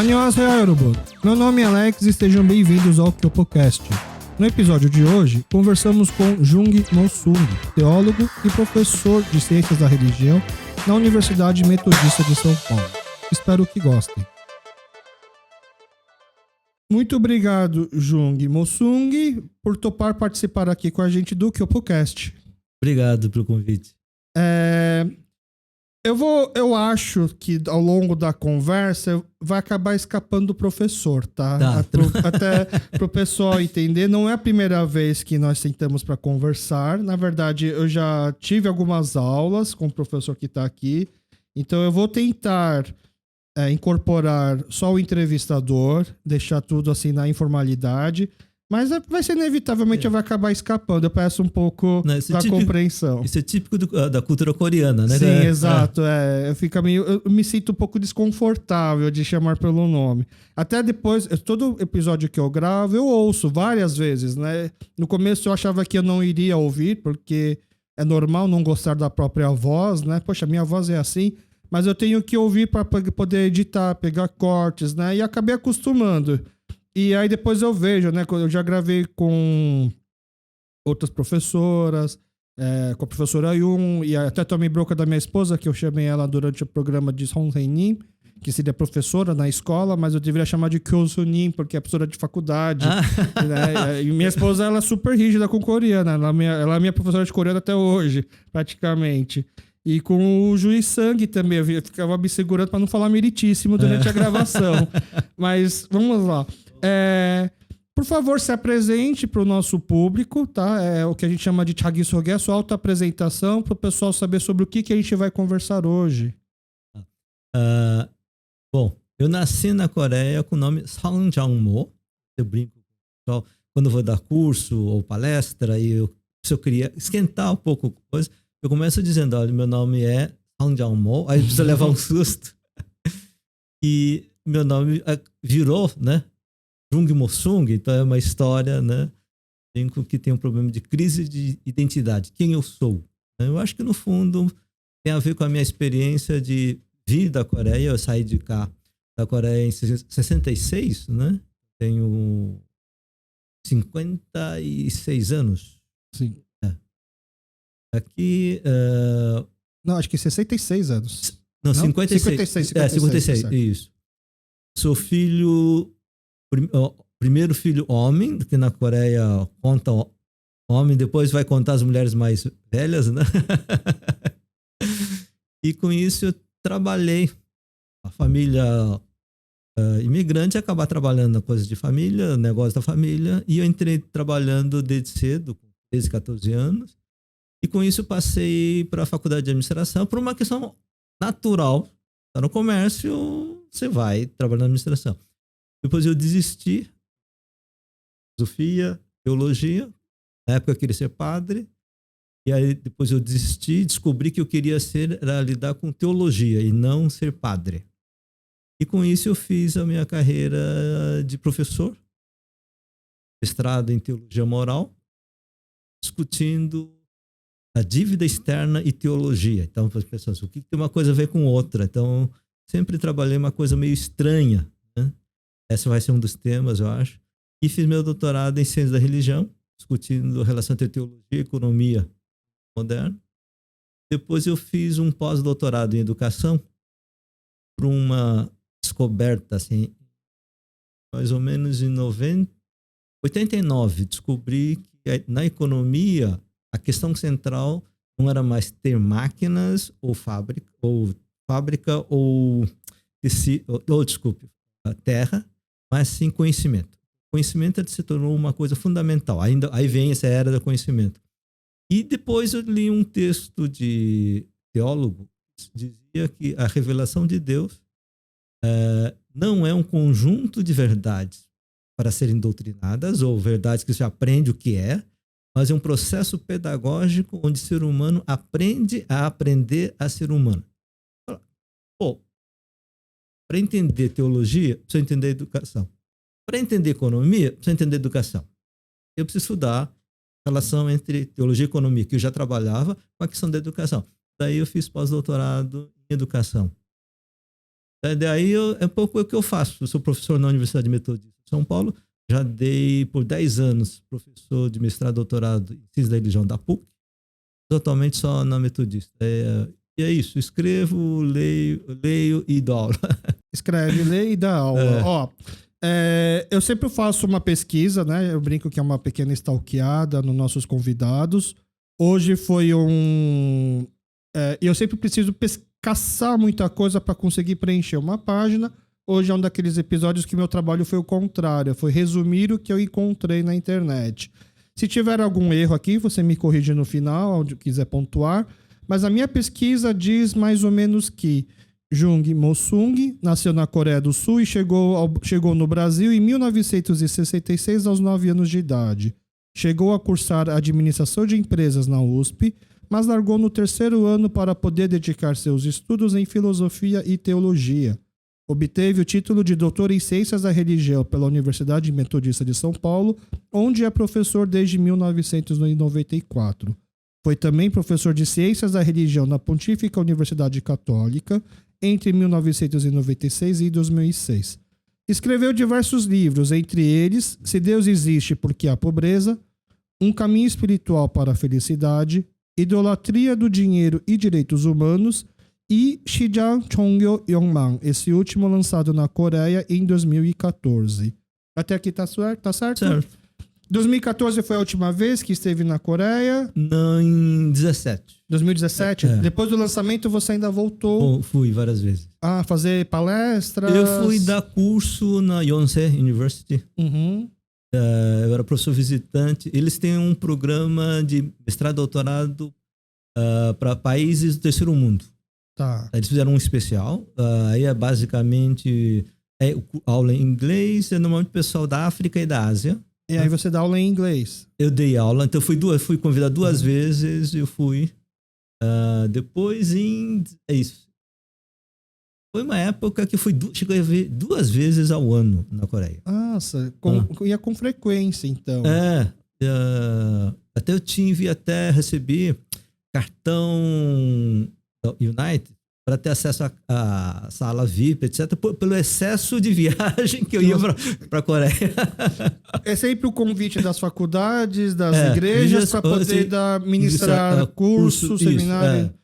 Annyeonghaseyo, 여러분. Meu nome é Alex e sejam bem-vindos ao Kyopocast. No episódio de hoje, conversamos com Jung Mo-sung, teólogo e professor de Ciências da Religião na Universidade Metodista de São Paulo. Espero que gostem. Muito obrigado, Jung Mo-sung, por topar participar aqui com a gente do Kyopocast. Obrigado pelo convite. Eu acho que ao longo da conversa vai acabar escapando do professor, tá? Até pro pessoal entender, não é a primeira vez que nós sentamos para conversar. Na verdade, eu já tive algumas aulas com o professor que está aqui. Então, eu vou tentar incorporar só o entrevistador, deixar tudo assim na informalidade. Mas vai ser inevitavelmente, vai acabar escapando. Eu peço um pouco da compreensão. Isso é típico da cultura coreana, né? Sim, exato. Eu me sinto um pouco desconfortável de chamar pelo nome. Até depois, todo episódio que eu gravo, eu ouço várias vezes, né? No começo eu achava que eu não iria ouvir, porque é normal não gostar da própria voz, né? Poxa, minha voz é assim. Mas eu tenho que ouvir para poder editar, pegar cortes, né? E acabei acostumando. E aí depois eu vejo, né? Eu já gravei com outras professoras, com a professora Yun, e até também broca da minha esposa, que eu chamei ela durante o programa de Sonseinin, que seria professora na escola, mas eu deveria chamar de Kyosunin, porque é professora de faculdade. Né? E minha esposa, ela é super rígida com coreana, ela é minha professora de coreano até hoje, praticamente. E com o Juiz Sang também, eu ficava me segurando para não falar meritíssimo durante a gravação. Mas vamos lá. Por favor, se apresente para o nosso público, tá? É o que a gente chama de Chagisoge, a sua autoapresentação, para o pessoal saber sobre o que a gente vai conversar hoje. Bom, eu nasci na Coreia com o nome Sang Jang-mo. Eu brinco com o pessoal quando eu vou dar curso ou palestra, e se eu queria esquentar um pouco a coisa, eu começo dizendo, olha, meu nome é Sang Jang-mo, aí precisa levar um susto. E meu nome virou, né? Jung Mo-sung, então é uma história, né? Que tem um problema de crise de identidade. Quem eu sou? Eu acho que, no fundo, tem a ver com a minha experiência de vir da Coreia. Eu saí de cá, da Coreia, em 66, né? Tenho 56 anos. Sim. Aqui... Não, acho que 66 anos. Não, 56. 56, isso. Sou filho... Primeiro filho homem, que na Coreia conta homem, depois vai contar as mulheres mais velhas, né? E com isso eu trabalhei. A família imigrante acabar trabalhando na coisa de família, negócio da família, e eu entrei trabalhando desde cedo, com 13, 14 anos, e com isso passei para a faculdade de administração por uma questão natural. Está no comércio, você vai trabalhar na administração. Depois eu desisti, filosofia, teologia. Na época eu queria ser padre. E aí depois eu desisti, descobri que eu queria era lidar com teologia e não ser padre. E com isso eu fiz a minha carreira de professor, mestrado em teologia moral, discutindo a dívida externa e teologia. Então, para as pessoas, o que tem uma coisa a ver com outra? Então, sempre trabalhei uma coisa meio estranha, né? Esse vai ser um dos temas, eu acho. E fiz meu doutorado em Ciências da Religião, discutindo a relação entre teologia e economia moderna. Depois eu fiz um pós-doutorado em educação, por uma descoberta, assim, mais ou menos em 89, descobri que na economia a questão central não era mais ter máquinas ou fábrica ou terra, mas sim conhecimento. Conhecimento se tornou uma coisa fundamental. Aí vem essa era do conhecimento. E depois eu li um texto de teólogo que dizia que a revelação de Deus não é um conjunto de verdades para serem doutrinadas, ou verdades que se aprende o que é, mas é um processo pedagógico onde o ser humano aprende a aprender a ser humano. Pô, para entender teologia, precisa entender educação. Para entender economia, precisa entender educação. Eu preciso estudar a relação entre teologia e economia, que eu já trabalhava, com a questão da educação. Daí eu fiz pós-doutorado em educação. Daí é um pouco o que eu faço. Eu sou professor na Universidade Metodista de São Paulo. Já dei por 10 anos professor de mestrado e doutorado em Ciência da Religião da PUC. Atualmente só na Metodista. E é isso. Escrevo, leio e dou aula. Escreve, lê e dá aula. Ó, eu sempre faço uma pesquisa, né? Eu brinco que é uma pequena stalkeada nos nossos convidados. Hoje foi eu sempre preciso caçar muita coisa para conseguir preencher uma página. Hoje é um daqueles episódios que meu trabalho foi o contrário. Foi resumir o que eu encontrei na internet. Se tiver algum erro aqui, você me corrige no final, onde quiser pontuar. Mas a minha pesquisa diz mais ou menos que Jung Mo-sung nasceu na Coreia do Sul e chegou no Brasil em 1966 aos 9 anos de idade. Chegou a cursar administração de empresas na USP, mas largou no 3º ano para poder dedicar seus estudos em filosofia e teologia. Obteve o título de doutor em Ciências da Religião pela Universidade Metodista de São Paulo, onde é professor desde 1994. Foi também professor de Ciências da Religião na Pontífica Universidade Católica entre 1996 e 2006. Escreveu diversos livros, entre eles Se Deus Existe Porque Há Pobreza, Um Caminho Espiritual para a Felicidade, Idolatria do Dinheiro e Direitos Humanos e Shijang Chonggyo Yongman, esse último lançado na Coreia em 2014. Até aqui tá certo? Certo. 2014 foi a última vez que esteve na Coreia? Não, em 17. 2017? Depois do lançamento você ainda voltou? Fui várias vezes. Fazer palestras? Eu fui dar curso na Yonsei University. Uhum. Eu era professor visitante. Eles têm um programa de mestrado e doutorado para países do terceiro mundo. Tá. Eles fizeram um especial. Aí é basicamente aula em inglês. É normalmente pessoal da África e da Ásia. E aí você dá aula em inglês? Eu dei aula. Então fui convidado 2 vezes. Eu fui. Depois é isso. Foi uma época que cheguei a ver 2 vezes ao ano na Coreia. Nossa, ia com frequência, então. Até recebi cartão da United para ter acesso à sala VIP, etc., pelo excesso de viagem que eu ia para a Coreia. É sempre o convite das faculdades, das igrejas, para poder ministrar curso, seminário.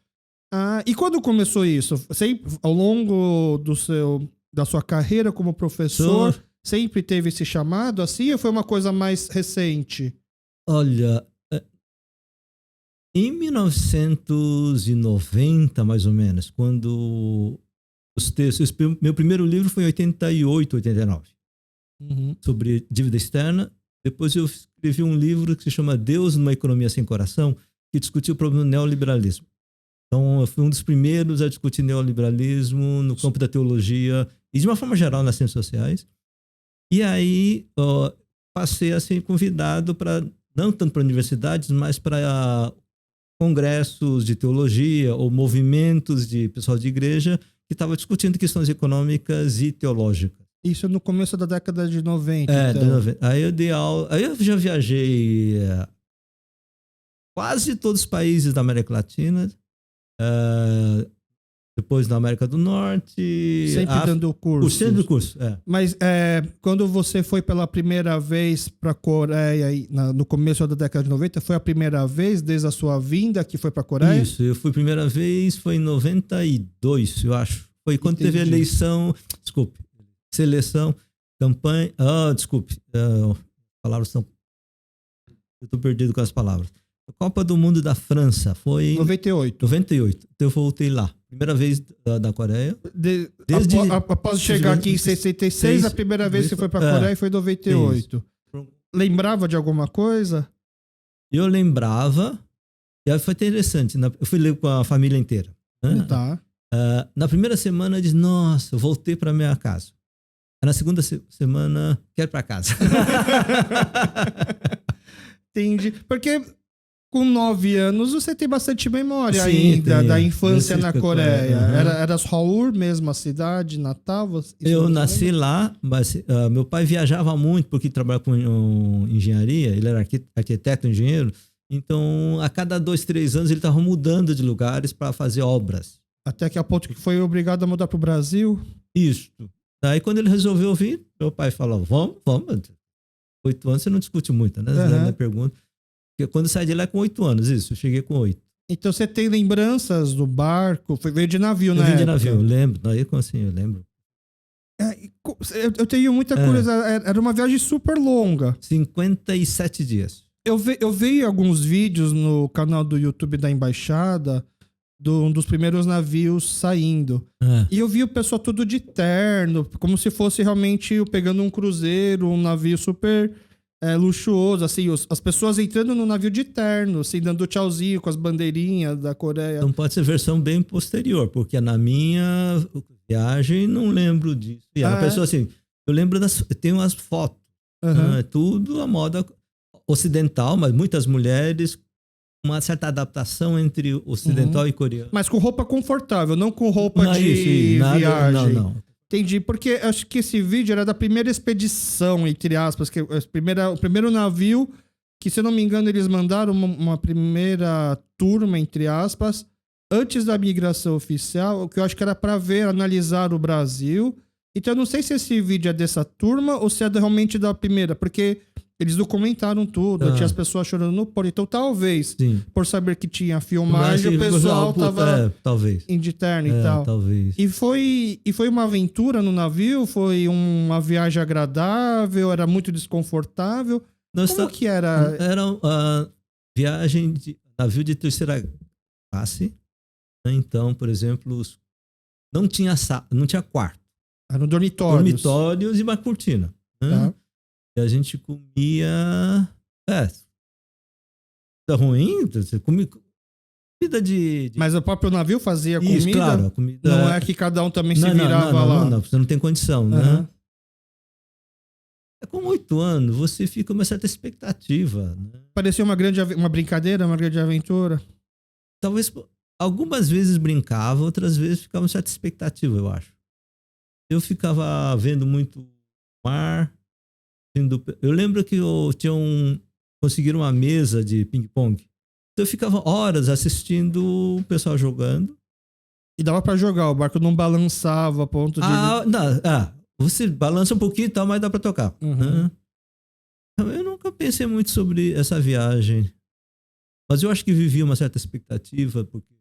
E quando começou isso? Sempre, ao longo da sua carreira como professor, sempre teve esse chamado assim ou foi uma coisa mais recente? Olha, em 1990, mais ou menos, quando os textos... Meu primeiro livro foi em 88, 89, sobre dívida externa. Depois eu escrevi um livro que se chama Deus numa Economia Sem Coração, que discutiu o problema do neoliberalismo. Então, eu fui um dos primeiros a discutir neoliberalismo no campo da teologia e, de uma forma geral, nas ciências sociais. E aí, passei a ser convidado para, não tanto para universidades, mas para congressos de teologia ou movimentos de pessoal de igreja que estavam discutindo questões econômicas e teológicas. Isso no começo da década de 90. Então. De 90. Aí eu dei aula, aí eu já viajei quase todos os países da América Latina, depois da América do Norte. Sempre dando curso. Sempre curso, Mas quando você foi pela primeira vez para a Coreia, no começo da década de 90, foi a primeira vez desde a sua vinda que foi para a Coreia? Isso, eu fui a primeira vez, foi em 92, eu acho. Foi quando teve a seleção, campanha... desculpe, palavras são... Eu estou perdido com as palavras. A Copa do Mundo da França foi... 98. 98. Então eu voltei lá. Primeira vez da Coreia. Após chegar aqui em 66, a primeira vez que você foi para a Coreia foi em 98. Isso. Lembrava de alguma coisa? Eu lembrava. E aí foi interessante. Eu fui ler com a família inteira. Tá. Na primeira semana eu disse, nossa, eu voltei para minha casa. Na segunda semana, quero ir para casa. Entendi. Porque... Com 9 anos, você tem bastante memória ainda da infância na Coreia. Era Seoul mesmo, a cidade natal? Eu nasci lá, mas meu pai viajava muito porque trabalhava com engenharia, ele era arquiteto, engenheiro. Então, a cada 2, 3 anos, ele estava mudando de lugares para fazer obras. Até que a ponto que foi obrigado a mudar para o Brasil? Isso. Aí quando ele resolveu vir, meu pai falou, vamos. 8 anos você não discute muito, né? Aham. Pergunta. Porque quando eu saí de lá é com 8 anos, isso. Eu cheguei com 8. Então você tem lembranças do barco? Veio de navio, Eu né? vim de navio, eu lembro. Aí, como assim, eu lembro. Eu tenho muita curiosidade. Era uma viagem super longa. 57 dias. Eu vi alguns vídeos no canal do YouTube da Embaixada um dos primeiros navios saindo. E eu vi o pessoal tudo de terno, como se fosse realmente pegando um cruzeiro, um navio super luxuoso, assim, as pessoas entrando no navio de terno, assim, dando tchauzinho com as bandeirinhas da Coreia. Então pode ser versão bem posterior, porque na minha viagem não lembro disso. E a pessoa assim, eu lembro tem umas fotos, tudo a moda ocidental, mas muitas mulheres, uma certa adaptação entre ocidental e coreano. Mas com roupa confortável, não com roupa de viagem. Não. Entendi, porque acho que esse vídeo era da primeira expedição, entre aspas, que o primeiro navio, que se eu não me engano eles mandaram uma primeira turma, entre aspas, antes da migração oficial, o que eu acho que era para ver, analisar o Brasil. Então eu não sei se esse vídeo é dessa turma ou se é realmente da primeira, porque eles documentaram tudo, tinha as pessoas chorando no porto. Então talvez, por saber que tinha filmagem, o pessoal tava talvez. de terno e tal. Talvez. E foi uma aventura no navio? Foi uma viagem agradável? Era muito desconfortável? Como que era? Era uma viagem de navio de terceira classe. Então, por exemplo, não tinha quarto. Eram dormitórios. Dormitórios e uma cortina. Tá. E a gente comia... ruim, você comia comida de... Mas o próprio navio fazia comida? Isso, claro. Comida... Não é que cada um também se virava lá? Não, você não tem condição, né? Com 8 anos, você fica com uma certa expectativa. Né? Parecia uma brincadeira, uma grande aventura? Talvez algumas vezes brincava, outras vezes ficava uma certa expectativa, eu acho. Eu ficava vendo muito mar. Eu lembro que conseguiram uma mesa de ping-pong. Então eu ficava horas assistindo o pessoal jogando. E dava pra jogar, o barco não balançava a ponto de... Você balança um pouquinho e tal, mas dá pra tocar. Eu nunca pensei muito sobre essa viagem. Mas eu acho que vivia uma certa expectativa, porque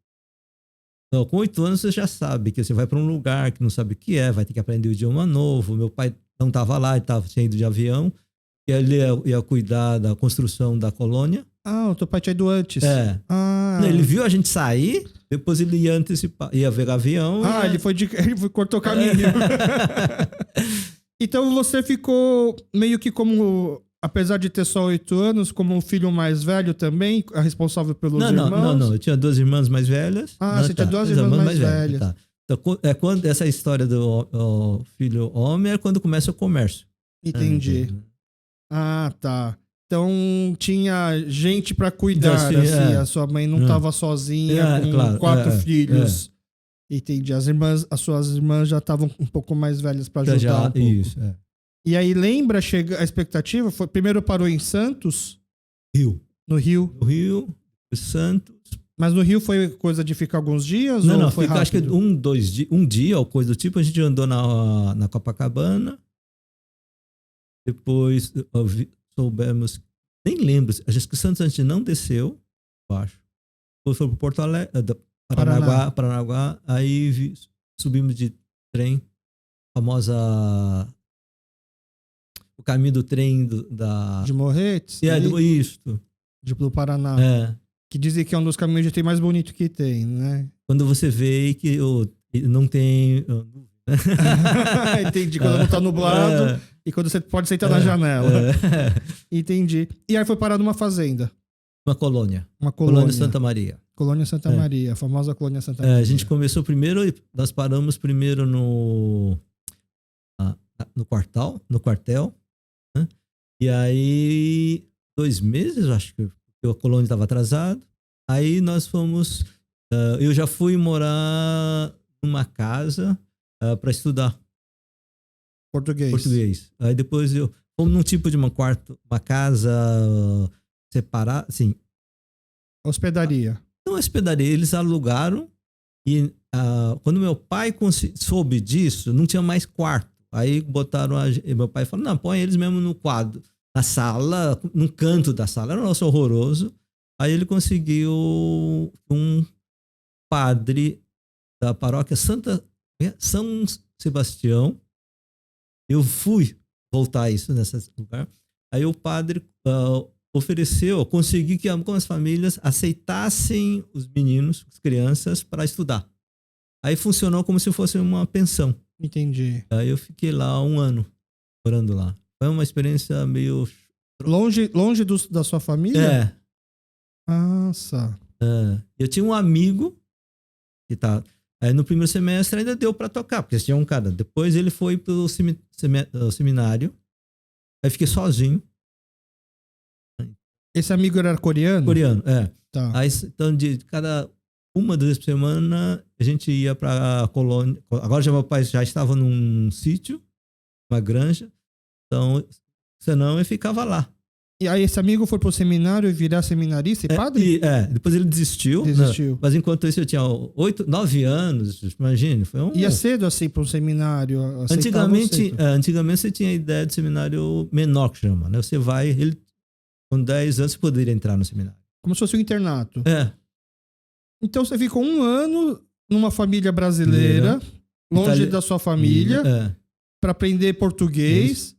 com 8 anos você já sabe que você vai para um lugar que não sabe o que é, vai ter que aprender o idioma novo. Meu pai não estava lá, ele tinha ido de avião, e ele ia cuidar da construção da colônia. O teu pai tinha ido antes. Ele viu a gente sair, depois ele ia ver avião. Ele cortou o caminho. Então você ficou meio que como, apesar de ter só 8 anos, como um filho mais velho também, responsável pelos irmãos? Não. Eu tinha 2 irmãs mais velhas. Você tinha 2 irmãs mais velhas. Tá. Então, quando essa história do filho homem é quando começa o comércio. Entendi. Tá. Então tinha gente pra cuidar, Então, assim, a sua mãe não estava sozinha com 4 filhos. Entendi. As suas irmãs já estavam um pouco mais velhas pra ajudar um pouco. Isso, E aí lembra, a expectativa, primeiro parou em Santos? No Rio. No Rio, Santos. Mas no Rio foi coisa de ficar alguns dias? Não, foi rápido? acho que 2 dias, um dia ou coisa do tipo, a gente andou na Copacabana. Depois soubemos, nem lembro, acho que Santos a gente não desceu, eu acho. Depois foi pro Porto Alegre, Paranaguá, aí subimos de trem, famosa o caminho do trem de Morretes? Isso. Do Paraná. Que dizem que é um dos caminhos de trem mais bonito que tem, né? Quando você vê que não tem... Entendi, quando não tá nublado e quando você pode sentar na janela. Entendi. E aí foi parar numa fazenda? Uma colônia. Colônia Santa Maria. Colônia Santa Maria, a famosa Colônia Santa Maria. A gente começou primeiro, nós paramos primeiro no quartel, né? E aí 2 meses, acho que a colônia estava atrasada. Aí nós fomos, eu já fui morar numa casa para estudar português. Aí depois fomos num tipo de uma casa separada, assim. Hospedaria. Não hospedaria, eles alugaram e quando meu pai soube disso, não tinha mais quarto. Aí botaram meu pai falou, não, põe eles mesmo no quadro, na sala, num canto da sala. Era um negócio horroroso. Aí ele conseguiu um padre da paróquia São Sebastião. Eu fui voltar a isso nesse lugar. Aí o padre ofereceu, conseguiu que algumas famílias aceitassem os meninos, as crianças, para estudar. Aí funcionou como se fosse uma pensão. Entendi. Aí eu fiquei lá 1 ano, morando lá. Foi uma experiência meio... Longe da sua família? Nossa. Eu tinha um amigo que tá... Aí no primeiro semestre ainda deu para tocar, porque tinha um cara. Depois ele foi pro seminário. Aí fiquei sozinho. Esse amigo era coreano? Coreano, Tá. Aí, então, de cada uma vez por semana, a gente ia pra colônia. Agora já meu pai já estava num sítio, uma granja. Então, senão eu ficava lá. E aí esse amigo foi pro seminário e virar seminarista e padre? Depois ele desistiu. Desistiu. Né? Mas enquanto isso eu tinha 9 anos, imagine. Foi Ia cedo assim pro seminário? Antigamente você tinha a ideia de seminário menor, que chama, né? Você vai, com 10 anos você poderia entrar no seminário. Como se fosse um internato. Então você ficou 1 ano numa família brasileira, longe da sua família, para aprender português. Isso.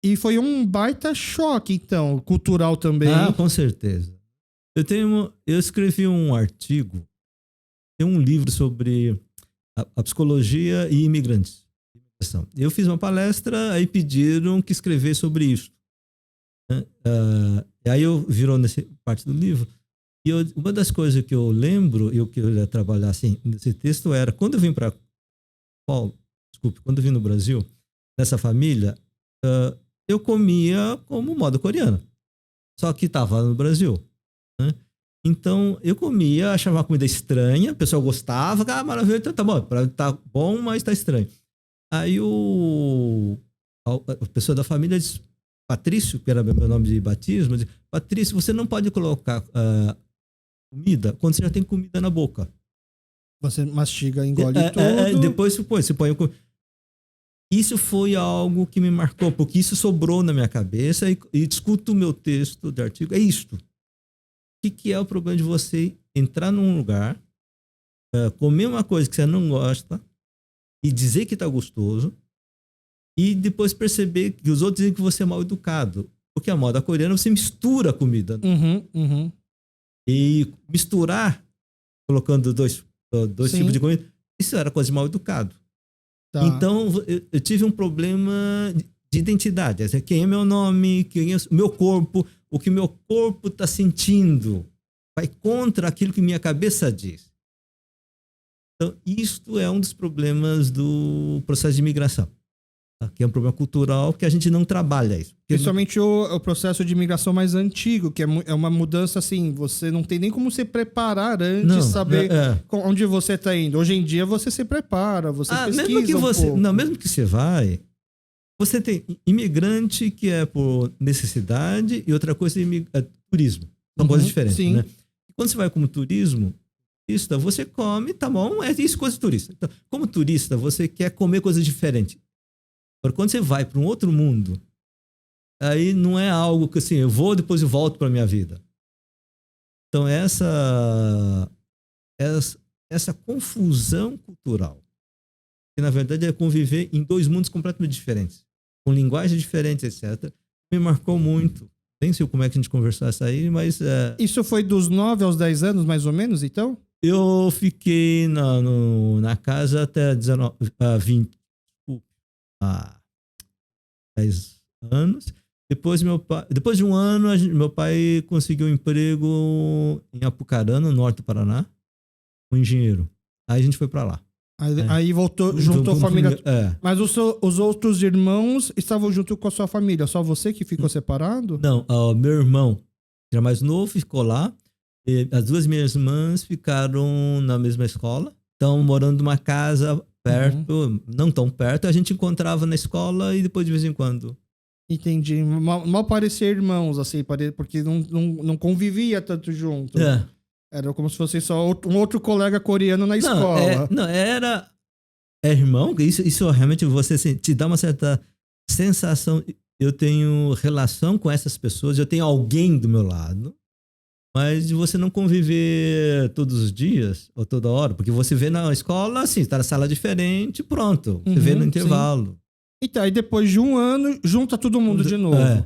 E foi um baita choque, então, cultural também. Com certeza. Eu escrevi um artigo, tem um livro sobre a psicologia e imigrantes. Eu fiz uma palestra, aí pediram que escrevesse sobre isso. E aí virou nessa parte do livro. E uma das coisas que eu lembro, que eu ia trabalhar assim, nesse texto era, quando eu vim quando eu vim no Brasil, nessa família, eu comia como moda coreana. Só que estava no Brasil. Né? Então, eu comia, achava uma comida estranha, o pessoal gostava, maravilha, então tá bom, tá bom, mas tá estranho. Aí a pessoa da família disse, Patrício, que era meu nome de batismo, disse, Patrício, você não pode colocar comida quando você já tem comida na boca. Você mastiga, engole tudo. Depois você põe Isso foi algo que me marcou, porque isso sobrou na minha cabeça e discuto o meu texto de artigo. É isto. O que é o problema de você entrar num lugar, comer uma coisa que você não gosta e dizer que está gostoso e depois perceber que os outros dizem que você é mal educado. Porque a moda coreana, você mistura a comida. E misturar, colocando dois tipos de comida, isso era coisa de mal educado. Tá. Então, eu tive um problema de identidade. Quem é meu nome, quem é o meu corpo, o que meu corpo está sentindo. Vai contra aquilo que minha cabeça diz. Então, isto é um dos problemas do processo de imigração. Tá? Que é um problema cultural que a gente não trabalha isso. Principalmente o processo de imigração mais antigo, que é uma mudança assim, você não tem nem como se preparar antes, saber onde você está indo. Hoje em dia você se prepara, você pesquisa mesmo que você vai, você tem imigrante que é por necessidade e outra coisa é turismo. São coisas diferentes, né? Quando você vai como turista, você come, tá bom, é isso, coisa de turista. Então, como turista, você quer comer coisas diferentes. Agora, quando você vai para um outro mundo, aí não é algo que assim, eu vou, depois eu volto para minha vida. Então, essa confusão cultural, que na verdade é conviver em 2 mundos completamente diferentes, com linguagens diferentes, etc., me marcou muito. Nem sei como é que a gente conversou isso aí, mas... Isso foi dos 9 aos 10 anos, mais ou menos, então? Eu fiquei na casa até 10 anos. Depois de 1 ano, meu pai conseguiu um emprego em Apucarana, no norte do Paraná, um engenheiro. Aí a gente foi para lá. Aí voltou, juntou a família. Mas os outros irmãos estavam junto com a sua família? Só você que ficou separado? Não, meu irmão, que era mais novo, ficou lá. E as 2 minhas irmãs ficaram na mesma escola. Estão morando numa casa perto, não tão perto. A gente encontrava na escola e depois de vez em quando. Entendi. Mal parecia irmãos, assim, porque não convivia tanto junto. Era como se fosse só um outro colega coreano na Não, escola. não, era irmão, isso realmente você assim, te dá uma certa sensação. Eu tenho relação com essas pessoas, eu tenho alguém do meu lado, mas de você não conviver todos os dias ou toda hora, porque você vê na escola, assim, está na sala diferente, pronto, você vê no intervalo. Então, aí depois de um ano, junta todo mundo de novo.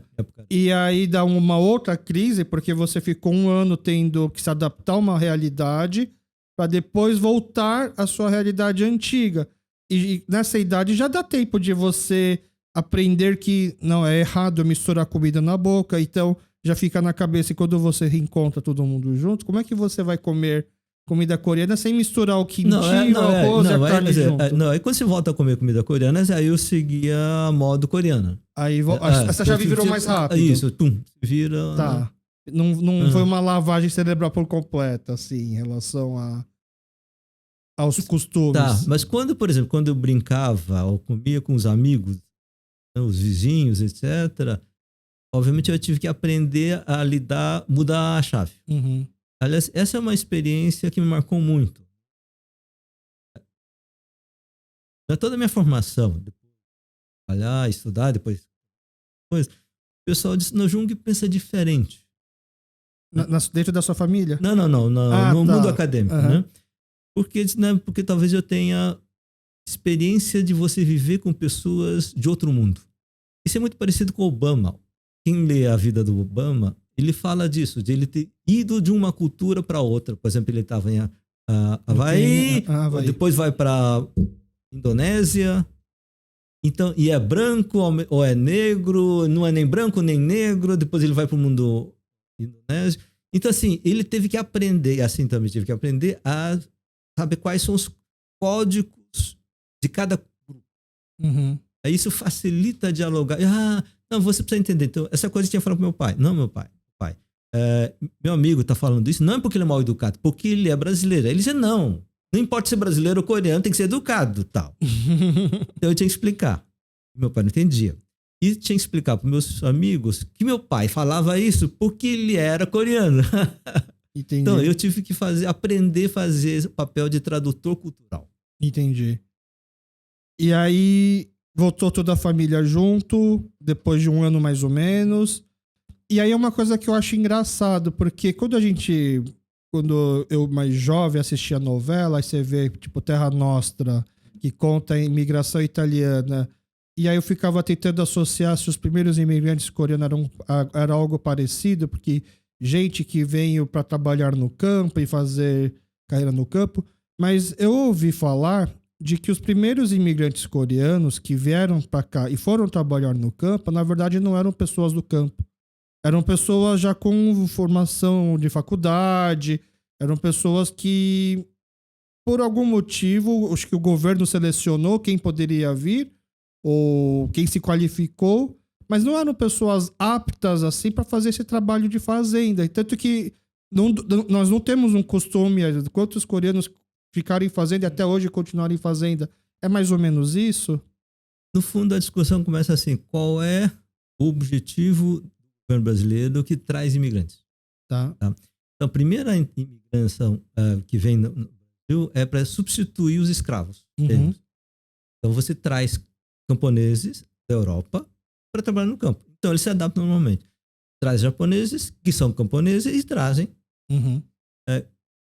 E aí dá uma outra crise, porque você ficou um ano tendo que se adaptar a uma realidade para depois voltar à sua realidade antiga. E nessa idade já dá tempo de você aprender que não é errado misturar comida na boca, então já fica na cabeça, e quando você reencontra todo mundo junto, como é que você vai comer comida coreana sem misturar o kimchi, o arroz e a carne junto? Não, aí quando você volta a comer comida coreana, aí eu seguia a modo coreana. Aí essa chave virou mais rápido. Isso, vira... Tá. Não foi uma lavagem cerebral por completa, assim, em relação aos costumes. Tá, mas quando, por exemplo, quando eu brincava ou comia com os amigos, né, os vizinhos, etc., obviamente eu tive que aprender a lidar, mudar a chave. Uhum. Aliás, essa é uma experiência que me marcou muito. Toda a minha formação, depois trabalhar, estudar, depois o pessoal disse, no Jung pensa diferente. Dentro da sua família? Não, no mundo acadêmico, né? Porque talvez eu tenha experiência de você viver com pessoas de outro mundo. Isso é muito parecido com o Obama. Quem lê a vida do Obama, ele fala disso, de ele ter ido de uma cultura para outra. Por exemplo, ele estava em Havaí, depois vai para Indonésia. Então, e é branco ou é negro, não é nem branco nem negro, depois ele vai para o mundo indonésio. Então, assim, ele teve que aprender, assim também teve que aprender a saber quais são os códigos de cada grupo. Uhum. Aí isso facilita dialogar. Não, você precisa entender. Então, essa coisa que eu tinha falado com meu pai. Não, meu pai. Meu amigo está falando isso, não é porque ele é mal educado, porque ele é brasileiro. Aí ele disse, não importa ser brasileiro ou coreano, tem que ser educado, tal. Então eu tinha que explicar. Meu pai não entendia. E tinha que explicar para meus amigos que meu pai falava isso porque ele era coreano. Entendi. Então eu tive que aprender a fazer o papel de tradutor cultural. Entendi. E aí voltou toda a família junto, depois de um ano mais ou menos. E aí é uma coisa que eu acho engraçado, porque quando eu mais jovem assistia novela, aí você vê tipo Terra Nostra, que conta a imigração italiana, e aí eu ficava tentando associar se os primeiros imigrantes coreanos era algo parecido, porque gente que veio para trabalhar no campo e fazer carreira no campo, mas eu ouvi falar de que os primeiros imigrantes coreanos que vieram para cá e foram trabalhar no campo, na verdade não eram pessoas do campo. Eram pessoas já com formação de faculdade, eram pessoas que, por algum motivo, acho que o governo selecionou quem poderia vir, ou quem se qualificou, mas não eram pessoas aptas assim para fazer esse trabalho de fazenda. E tanto que nós não temos um costume, quantos coreanos ficaram em fazenda e até hoje continuarem em fazenda. É mais ou menos isso? No fundo, a discussão começa assim, qual é o objetivo governo brasileiro que traz imigrantes. Tá. Então, a primeira imigração que vem no Brasil é para substituir os escravos. Uhum. Então, você traz camponeses da Europa para trabalhar no campo. Então, eles se adaptam normalmente. Traz japoneses, que são camponeses, e trazem. Uhum.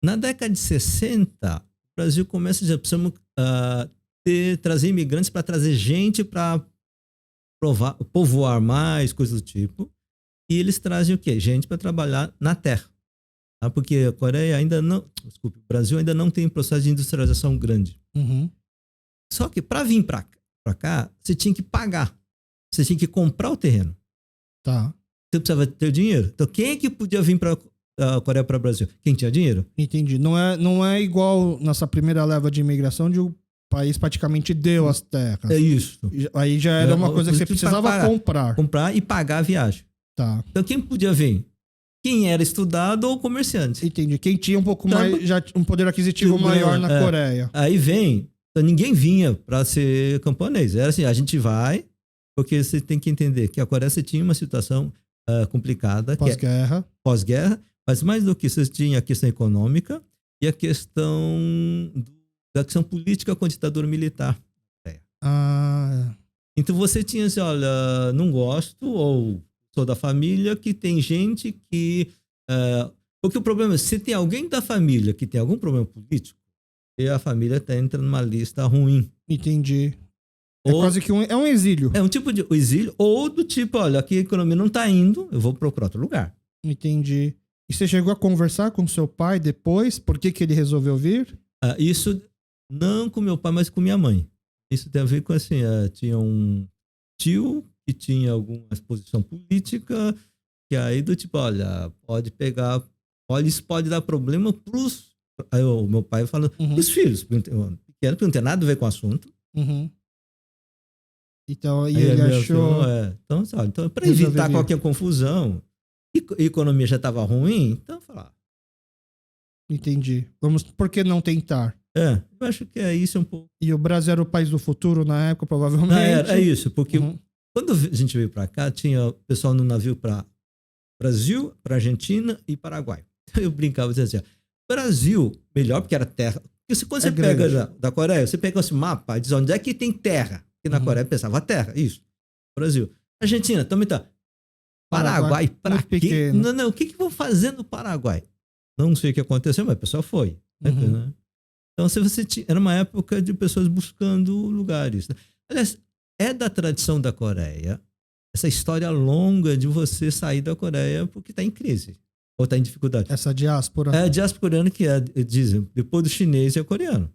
Na década de 60, o Brasil começa a dizer, precisamos trazer imigrantes para trazer gente para povoar mais, coisas do tipo. E eles trazem o quê? Gente para trabalhar na terra. Tá? Porque a Coreia ainda não... Desculpe, o Brasil ainda não tem processo de industrialização grande. Uhum. Só que para vir para cá, você tinha que pagar. Você tinha que comprar o terreno. Tá. Você precisava ter dinheiro. Então, quem é que podia vir para a Coreia para o Brasil? Quem tinha dinheiro? Entendi. Não é igual nessa primeira leva de imigração de o país praticamente deu as terras. É isso. Aí já era uma coisa que você precisava comprar. Comprar e pagar a viagem. Tá. Então, quem podia vir? Quem era estudado ou comerciante. Entendi. Quem tinha um pouco mais, já um poder aquisitivo maior na Coreia. Aí vem, então ninguém vinha para ser camponês. Era assim, a gente vai, porque você tem que entender que a Coreia você tinha uma situação complicada. Pós-guerra. Pós-guerra. Mas mais do que isso, você tinha a questão econômica e a questão da questão política com a ditadura militar. Ah, Então você tinha assim, olha, não gosto, ou sou da família, que tem gente que... porque o problema é, se tem alguém da família que tem algum problema político, e a família entra numa lista ruim. entendi. É Ou, quase que é um exílio. é um tipo de exílio, ou do tipo, olha, aqui a economia não tá indo, eu vou procurar outro lugar. Entendi. E você chegou a conversar com seu pai depois? Por que ele resolveu vir? Isso não com meu pai, mas com minha mãe. Isso tem a ver com assim, tinha um tio que tinha alguma exposição política, que aí do tipo, olha, pode pegar, olha, isso pode dar problema pros... Aí o meu pai falando, pros filhos, porque não tem nada a ver com o assunto. Uhum. Então, e Aí ele meu achou... filho, então para Resolver evitar vir. qualquer confusão, e a economia já estava ruim, então falar, Entendi. Por que não tentar? eu acho que isso um pouco... E o Brasil era o país do futuro na época, provavelmente. Não, é isso, porque Uhum. quando a gente veio para cá, tinha pessoal no navio para Brasil, para Argentina e Paraguai. Eu brincava, dizia assim, Brasil, melhor porque era terra. Porque quando você grande. pega da Coreia, você pega esse mapa e diz onde é que tem terra. Porque na Coreia pensava terra, isso. Brasil. Argentina também tá. Paraguai, pra muito quê? pequeno. Não, o que vão fazer no Paraguai? Não sei o que aconteceu, mas o pessoal foi. Uhum. Né? Então, se você era uma época de pessoas buscando lugares. Aliás, é da tradição da Coreia essa história longa de você sair da Coreia porque está em crise ou está em dificuldade. Essa diáspora. É a diáspora coreana que dizem, depois do chinês é o coreano.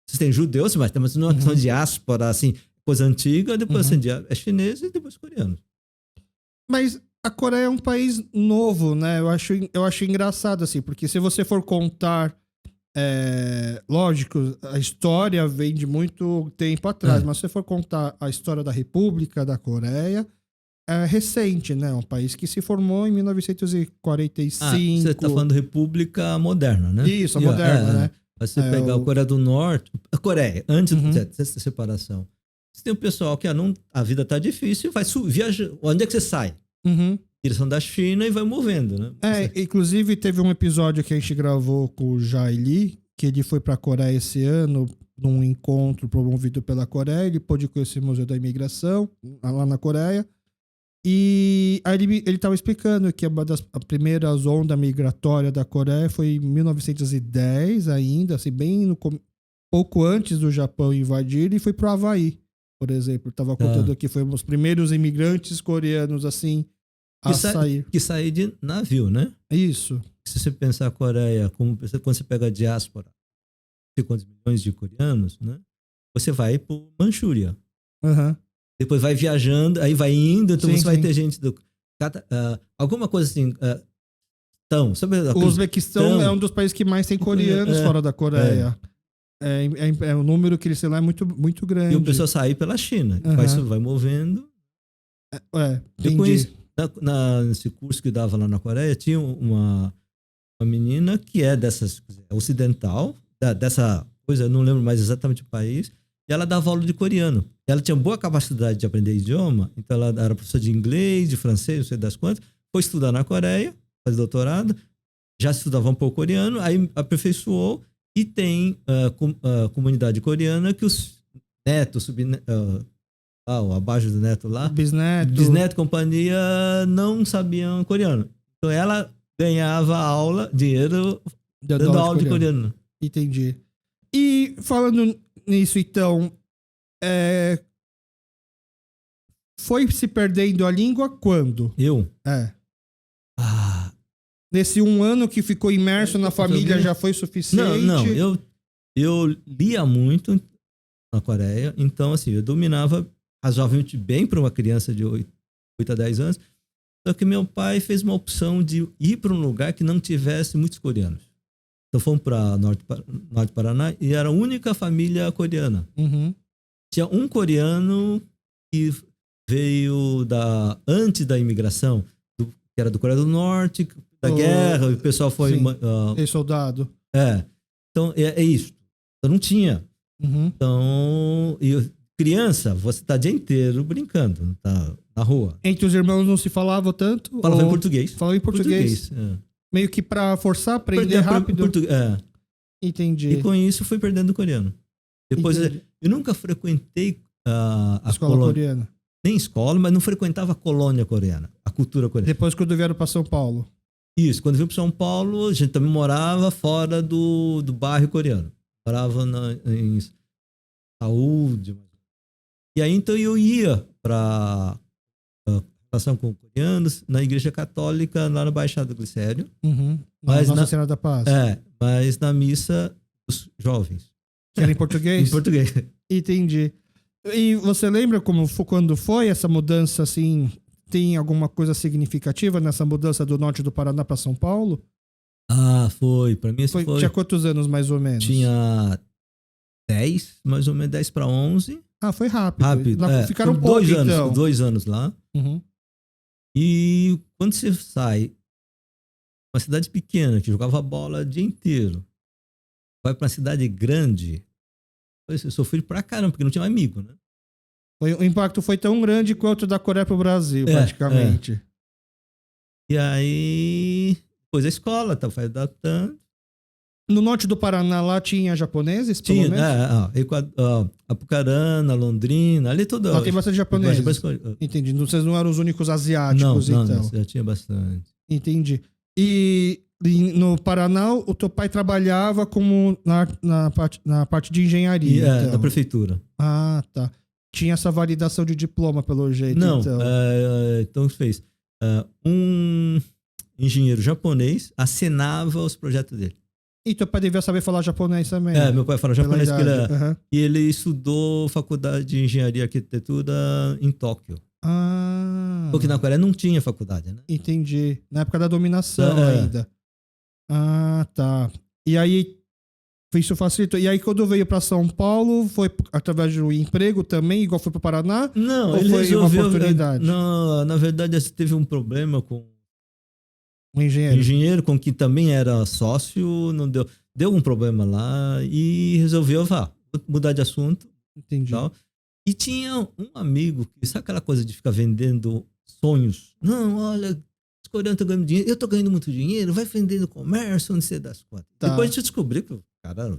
Vocês têm judeus, mas temos uma questão de diáspora, assim, coisa antiga, depois assim, é chinês e depois coreano. Mas a Coreia é um país novo, né? Eu acho engraçado, assim, porque se você for contar, lógico, a história vem de muito tempo atrás, mas se você for contar a história da República da Coreia, é recente, né? Um país que se formou em 1945. Você está falando República Moderna, né? Isso, a moderna, né? Mas você pegar a Coreia do Norte, a Coreia, antes dessa separação, você tem o pessoal que a vida tá difícil, vai viajar. Onde é que você sai? Uhum. Direção da China e vai movendo, né? Inclusive teve um episódio que a gente gravou com o Jai Lee, que ele foi pra Coreia esse ano, num encontro promovido pela Coreia, ele pôde conhecer o Museu da Imigração, lá na Coreia, e aí ele estava explicando que uma das primeiras ondas migratórias da Coreia foi em 1910 ainda, assim, pouco antes do Japão invadir, e foi pro Havaí, por exemplo. Estava contando que foi um dos primeiros imigrantes coreanos, assim, a sair. Que sair de navio, né? Isso. Se você pensar a Coreia, quando você pega a diáspora, não sei quantos milhões de coreanos, né? Você vai pro Manchúria. Uhum. Depois vai viajando, aí vai indo, então Sim, você vai ter gente do... alguma coisa assim... o Uzbequistão é um dos países que mais tem coreanos fora da Coreia. O número que eles têm lá é muito, muito grande. E o pessoal sai pela China. Vai movendo. Eu conheci, nesse curso que eu dava lá na Coreia, tinha uma menina que é dessas ocidental, dessa coisa, eu não lembro mais exatamente o país, e ela dava aula de coreano. Ela tinha boa capacidade de aprender idioma, então ela era professora de inglês, de francês, não sei das quantas, foi estudar na Coreia, faz doutorado, já estudava um pouco coreano, aí aperfeiçoou, e tem comunidade coreana que os netos, abaixo do neto lá, bisneto, companhia, não sabiam coreano. Então ela ganhava dinheiro dando aula de coreano. Entendi. E falando nisso, então, foi se perdendo a língua quando? Eu? Nesse um ano que ficou imerso na família já foi suficiente? Não, eu lia muito na Coreia, então assim, eu dominava razoavelmente bem para uma criança de 8 a 10 anos, só que meu pai fez uma opção de ir para um lugar que não tivesse muitos coreanos. Então fomos para Norte Paraná e era a única família coreana. Uhum. Tinha um coreano que veio antes da imigração, que era do Coreia do Norte, da guerra, e o pessoal foi... soldado. Então, é isso. Eu não tinha. Uhum. Então, criança, você tá o dia inteiro brincando, tá na rua. Entre os irmãos não se falava tanto? Falava em português. Falava em português. Meio que pra forçar, aprender rápido. Entendi. E com isso fui perdendo o coreano. Depois Entendi. eu nunca frequentei a Escola colônia. coreana. Nem escola, mas não frequentava a colônia coreana, a cultura coreana. Depois quando vieram pra São Paulo. Isso, quando vim para São Paulo, a gente também morava fora do bairro coreano. Morava em Saúde. E aí então eu ia para relação com coreanos na igreja católica lá na Baixada do Glicério. Uhum. Mas Nossa Senhora da Paz. Mas na missa dos jovens. Que era em português? Em português. Entendi. E você lembra quando foi essa mudança, assim, tem alguma coisa significativa nessa mudança do norte do Paraná para São Paulo? Ah, foi. Para mim foi. Tinha quantos anos, mais ou menos? Tinha 10, mais ou menos 10 para 11. Ah, foi rápido. Rápido. Lá ficaram pouco, 2 anos, então. 2 anos lá. Uhum. E quando você sai, uma cidade pequena, que jogava bola o dia inteiro, vai para uma cidade grande, eu sofri pra caramba, porque não tinha amigo, né? O impacto foi tão grande quanto da Coreia pro Brasil, praticamente. E aí, depois a escola, tá, foi adaptando. No norte do Paraná, lá tinha japoneses, pelo Tinha, menos? Apucarana, Londrina, ali tudo. Lá tem bastante japoneses. Entendi. Vocês não eram os únicos asiáticos, não, então. Não, já tinha bastante. Entendi. E no Paraná, o teu pai trabalhava como na parte de engenharia. Então. Da prefeitura. Ah, tá. Tinha essa validação de diploma, pelo jeito. Não, então, então fez. Um engenheiro japonês assinava os projetos dele. E teu pai devia saber falar japonês também. Meu pai fala japonês, e ele estudou faculdade de engenharia e arquitetura em Tóquio. Ah. Porque na Coreia não tinha faculdade, né? Entendi. Na época da dominação ainda. Ah, tá. E aí, isso facilitou. E aí, quando veio para São Paulo, foi através do emprego também, igual foi para o Paraná? Não, ou ele foi resolveu, uma oportunidade? Não, na verdade, teve um problema com um engenheiro com quem também era sócio, não deu um problema lá e resolveu mudar de assunto. Entendi. Tal. E tinha um amigo que, sabe aquela coisa de ficar vendendo sonhos? Não, olha, os coreanos estão ganhando dinheiro, eu estou ganhando muito dinheiro, vai vendendo comércio, não sei das quantas. Tá. Depois a gente descobriu que o cara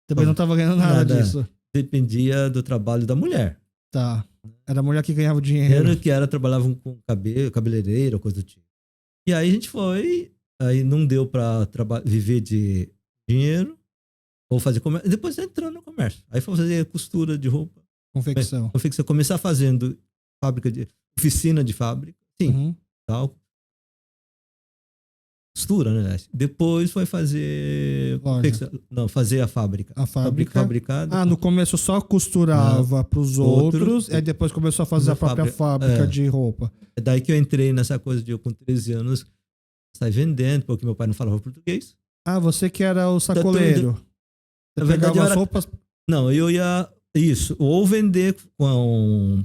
também não estava ganhando nada disso. Dependia do trabalho da mulher. Tá. Era a mulher que ganhava o dinheiro. Trabalhava com cabeleireira, coisa do tipo. E aí a gente foi, aí não deu para viver de dinheiro, ou fazer comércio. Depois entrou no comércio. Aí foi fazer costura de roupa. Confecção. Começar fazendo oficina de fábrica. Sim. Tal. Costura, né? Depois foi fazer... fazer a fábrica. A fábrica? Fabricada. No começo só costurava para os outros, aí depois começou a fazer a própria fábrica de roupa. É daí que eu entrei nessa coisa de eu com 13 anos sair vendendo, porque meu pai não falava português. Você que era o sacoleiro. Na verdade, as roupas... Não, eu ia... Isso. Ou vender com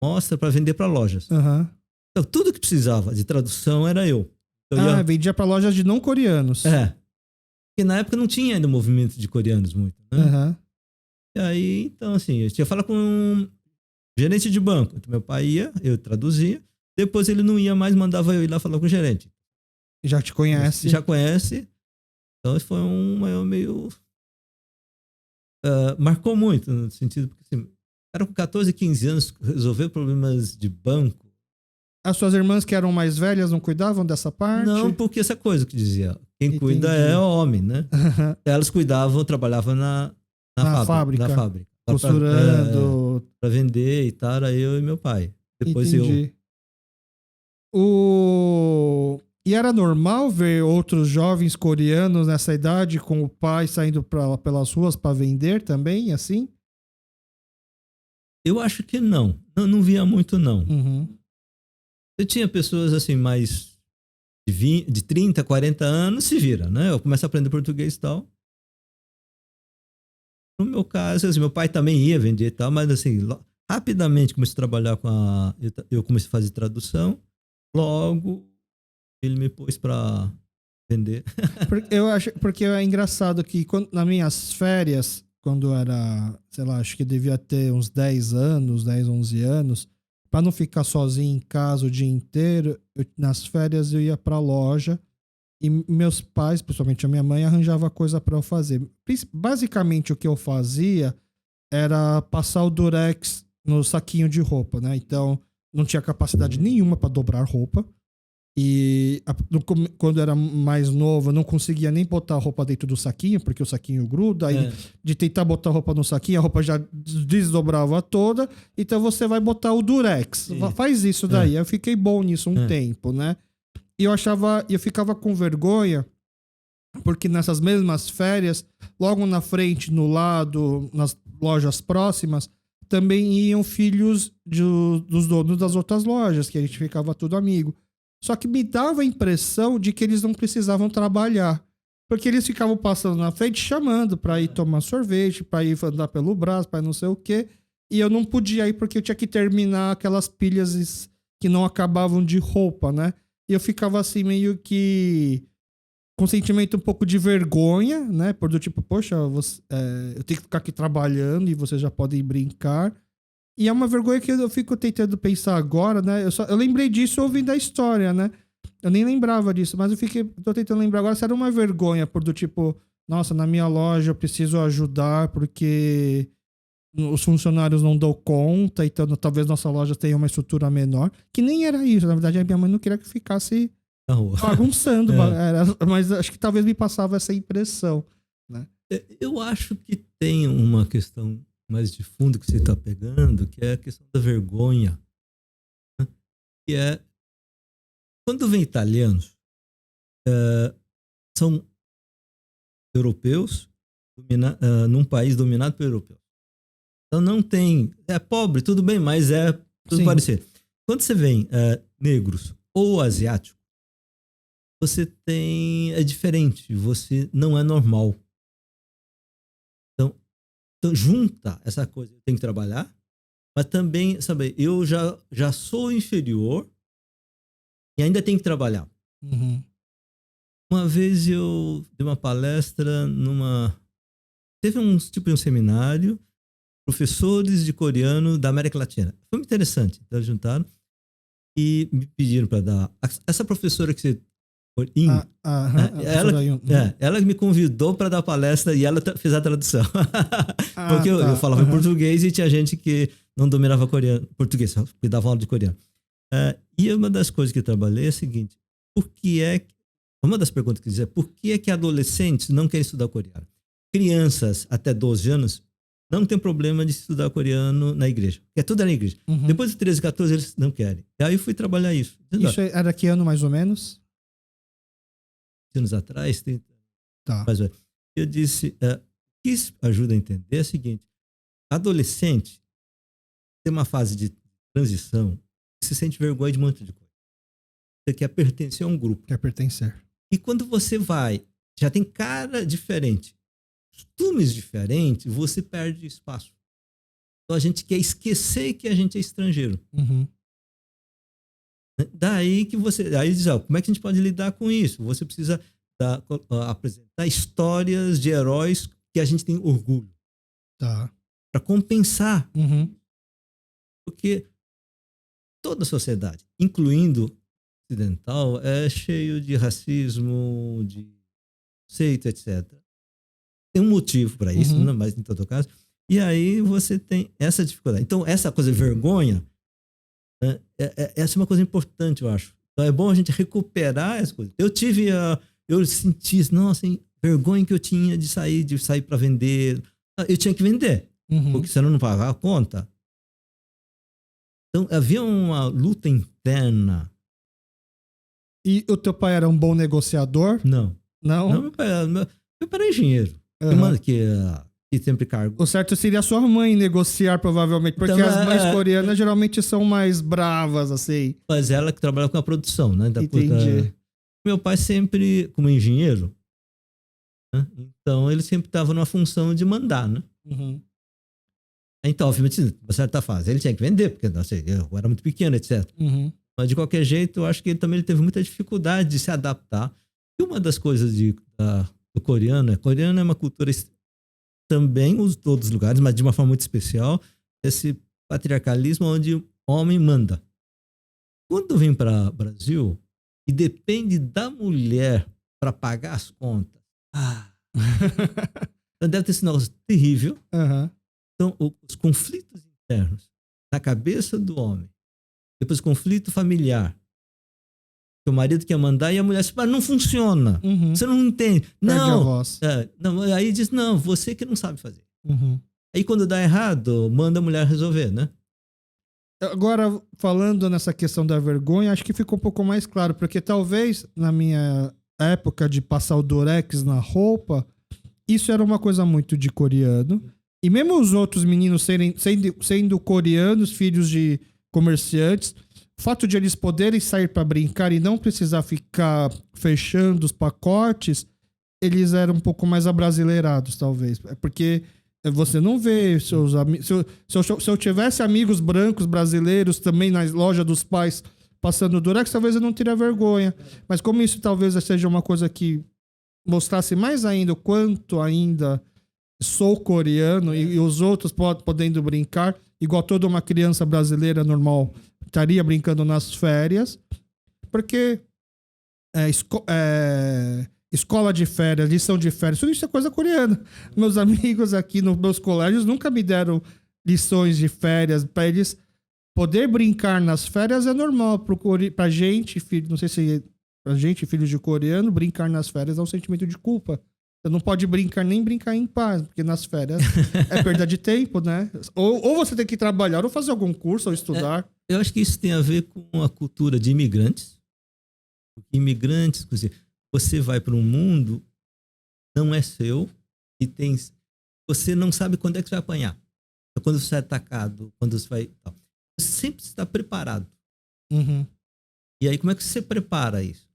mostra para vender para lojas. Uhum. Então, tudo que precisava de tradução era eu. Vendia para lojas de não coreanos. Porque na época não tinha ainda movimento de coreanos muito, né? Uhum. E aí, então, assim, eu tinha que falar com um gerente de banco. Então, meu pai ia, eu traduzia. Depois ele não ia mais, mandava eu ir lá falar com o gerente. Já te conhece. Já conhece. Então, foi meio... marcou muito, no sentido... Porque, assim, era com 14, 15 anos, resolver problemas de banco. As suas irmãs que eram mais velhas não cuidavam dessa parte? Não, porque essa coisa que dizia, quem cuida é o homem, né? Elas cuidavam, trabalhavam na fábrica. Na fábrica. Costurando. Para vender e tal, era eu e meu pai. Depois Entendi. E era normal ver outros jovens coreanos nessa idade com o pai saindo pelas ruas para vender também, assim? Eu acho que não. Não via muito, não. Uhum. Eu tinha pessoas assim, mais de 30, 40 anos, se vira, né? Eu começo a aprender português e tal. No meu caso, assim, meu pai também ia vender e tal, mas assim, rapidamente comecei a trabalhar eu comecei a fazer tradução. Logo, ele me pôs para vender. Porque é engraçado que nas minhas férias, quando era, sei lá, acho que devia ter uns 10 anos, 10, 11 anos, para não ficar sozinho em casa o dia inteiro, nas férias eu ia para a loja E meus pais, principalmente a minha mãe, arranjava coisa para eu fazer. Basicamente, o que eu fazia era passar o durex no saquinho de roupa, né? Então, não tinha capacidade nenhuma para dobrar roupa. E quando eu era mais novo, eu não conseguia nem botar a roupa dentro do saquinho, porque o saquinho gruda. Aí, de tentar botar a roupa no saquinho, a roupa já desdobrava toda. Então, você vai botar o durex. Faz isso daí. Eu fiquei bom nisso um tempo, né? E eu ficava com vergonha, porque nessas mesmas férias, logo na frente, no lado, nas lojas próximas, também iam filhos dos donos das outras lojas, que a gente ficava tudo amigo. Só que me dava a impressão de que eles não precisavam trabalhar. Porque eles ficavam passando na frente, chamando para ir tomar sorvete, para ir andar pelo braço, para não sei o quê. E eu não podia ir porque eu tinha que terminar aquelas pilhas que não acabavam de roupa, né? E eu ficava assim meio que com sentimento um pouco de vergonha, né? Por do tipo, poxa, eu tenho que ficar aqui trabalhando e vocês já podem brincar. E é uma vergonha que eu fico tentando pensar agora, né? Eu lembrei disso ouvindo a história, né? Eu nem lembrava disso, mas tô tentando lembrar agora se era uma vergonha por do tipo, nossa, na minha loja eu preciso ajudar porque os funcionários não dão conta, então talvez nossa loja tenha uma estrutura menor. Que nem era isso, na verdade a minha mãe não queria que ficasse bagunçando, mas acho que talvez me passava essa impressão, né? Eu acho que tem uma questão mais de fundo que você está pegando, que é a questão da vergonha, né? Que é quando vem italianos, são europeus num país dominado por europeus. Então não tem, é pobre, tudo bem, mas é tudo parecido. Quando você vem negros ou asiáticos, você é diferente, você não é normal. Então junta essa coisa, eu tenho que trabalhar, mas também, sabe, eu já sou inferior e ainda tenho que trabalhar. Uhum. Uma vez eu dei uma palestra teve um seminário, professores de coreano da América Latina. Foi muito interessante. Então, juntaram e me pediram para dar. Essa professora que você. Ela me convidou para dar palestra e ela fez a tradução. Porque eu falava em português e tinha gente que não dominava português, que dava aula de coreano. E uma das coisas que eu trabalhei é a seguinte: uma das perguntas que dizia, por que é que adolescentes não querem estudar coreano? Crianças até 12 anos não tem problema de estudar coreano na igreja. Porque tudo era na igreja. Uhum. Depois de 13, 14, eles não querem. Aí eu fui trabalhar isso. Isso era que ano, mais ou menos? Anos atrás, 30 anos. Tá. Mas eu disse, o que isso ajuda a entender é o seguinte: adolescente tem uma fase de transição, se sente vergonha de um monte de coisa. Você quer pertencer a um grupo. Quer pertencer. E quando você já tem cara diferente, costumes diferentes, você perde espaço. Então a gente quer esquecer que a gente é estrangeiro. Uhum. Daí que aí diz, como é que a gente pode lidar com isso? Você precisa apresentar histórias de heróis que a gente tem orgulho. Tá. Para compensar. Uhum. Porque toda a sociedade, incluindo ocidental, é cheio de racismo, de preconceito, etc. Tem um motivo para isso, uhum. Mas em todo caso. E aí você tem essa dificuldade. Então, essa coisa de vergonha, essa é uma coisa importante, eu acho. Então, é bom a gente recuperar as coisas. Eu senti, nossa, vergonha que eu tinha de sair para vender. Eu tinha que vender, porque senão eu não pagava a conta. Então, havia uma luta interna. E o teu pai era um bom negociador? Não. Não, meu pai era engenheiro. Que sempre cargo. O certo seria a sua mãe negociar, provavelmente, porque então, as mães coreanas geralmente são mais bravas, assim. Mas ela que trabalha com a produção, né? Entendi. Meu pai sempre, como engenheiro, né? Então ele sempre estava numa função de mandar, né? Uhum. Então, obviamente, uma certa fase, ele tinha que vender, porque não sei, eu era muito pequeno, etc. Uhum. Mas de qualquer jeito, eu acho que ele teve muita dificuldade de se adaptar. E uma das coisas do coreano é uma cultura também em todos os lugares, mas de uma forma muito especial, esse patriarcalismo onde o homem manda. Quando vem para o Brasil, e depende da mulher para pagar as contas. Então deve ter sido um negócio terrível. Aham. Então, os conflitos internos na cabeça do homem, depois conflito familiar, que o marido quer mandar e a mulher diz, mas não funciona. Uhum. Você não entende. Perde a Não. voz. Não. Aí diz, não, você que não sabe fazer. Uhum. Aí quando dá errado, manda a mulher resolver, né? Agora, falando nessa questão da vergonha, acho que ficou um pouco mais claro, porque talvez na minha época de passar o Durex na roupa, isso era uma coisa muito de coreano. E mesmo os outros meninos sendo coreanos, filhos de comerciantes, o fato de eles poderem sair para brincar e não precisar ficar fechando os pacotes, eles eram um pouco mais abrasileirados, talvez. É porque você não vê seus amigos. Se eu tivesse amigos brancos brasileiros também na loja dos pais passando Durex, talvez eu não teria vergonha. Mas como isso talvez seja uma coisa que mostrasse mais ainda o quanto ainda sou coreano e os outros podendo brincar, igual toda uma criança brasileira normal estaria brincando nas férias, porque escola de férias, lição de férias, tudo isso é coisa coreana. Meus amigos aqui nos meus colégios nunca me deram lições de férias para eles poder brincar nas férias. É normal pra gente, filho, não sei se pra gente, filhos de coreano, brincar nas férias é um sentimento de culpa. Você não pode brincar nem brincar em paz, porque nas férias é perda de tempo, né? Ou você tem que trabalhar, ou fazer algum curso, ou estudar. Eu acho que isso tem a ver com a cultura de imigrantes. Porque imigrantes, quer dizer, você vai para um mundo, não é seu, e você não sabe quando é que você vai apanhar. Quando você é atacado, quando você vai... Você sempre está preparado. Uhum. E aí, como é que você prepara isso?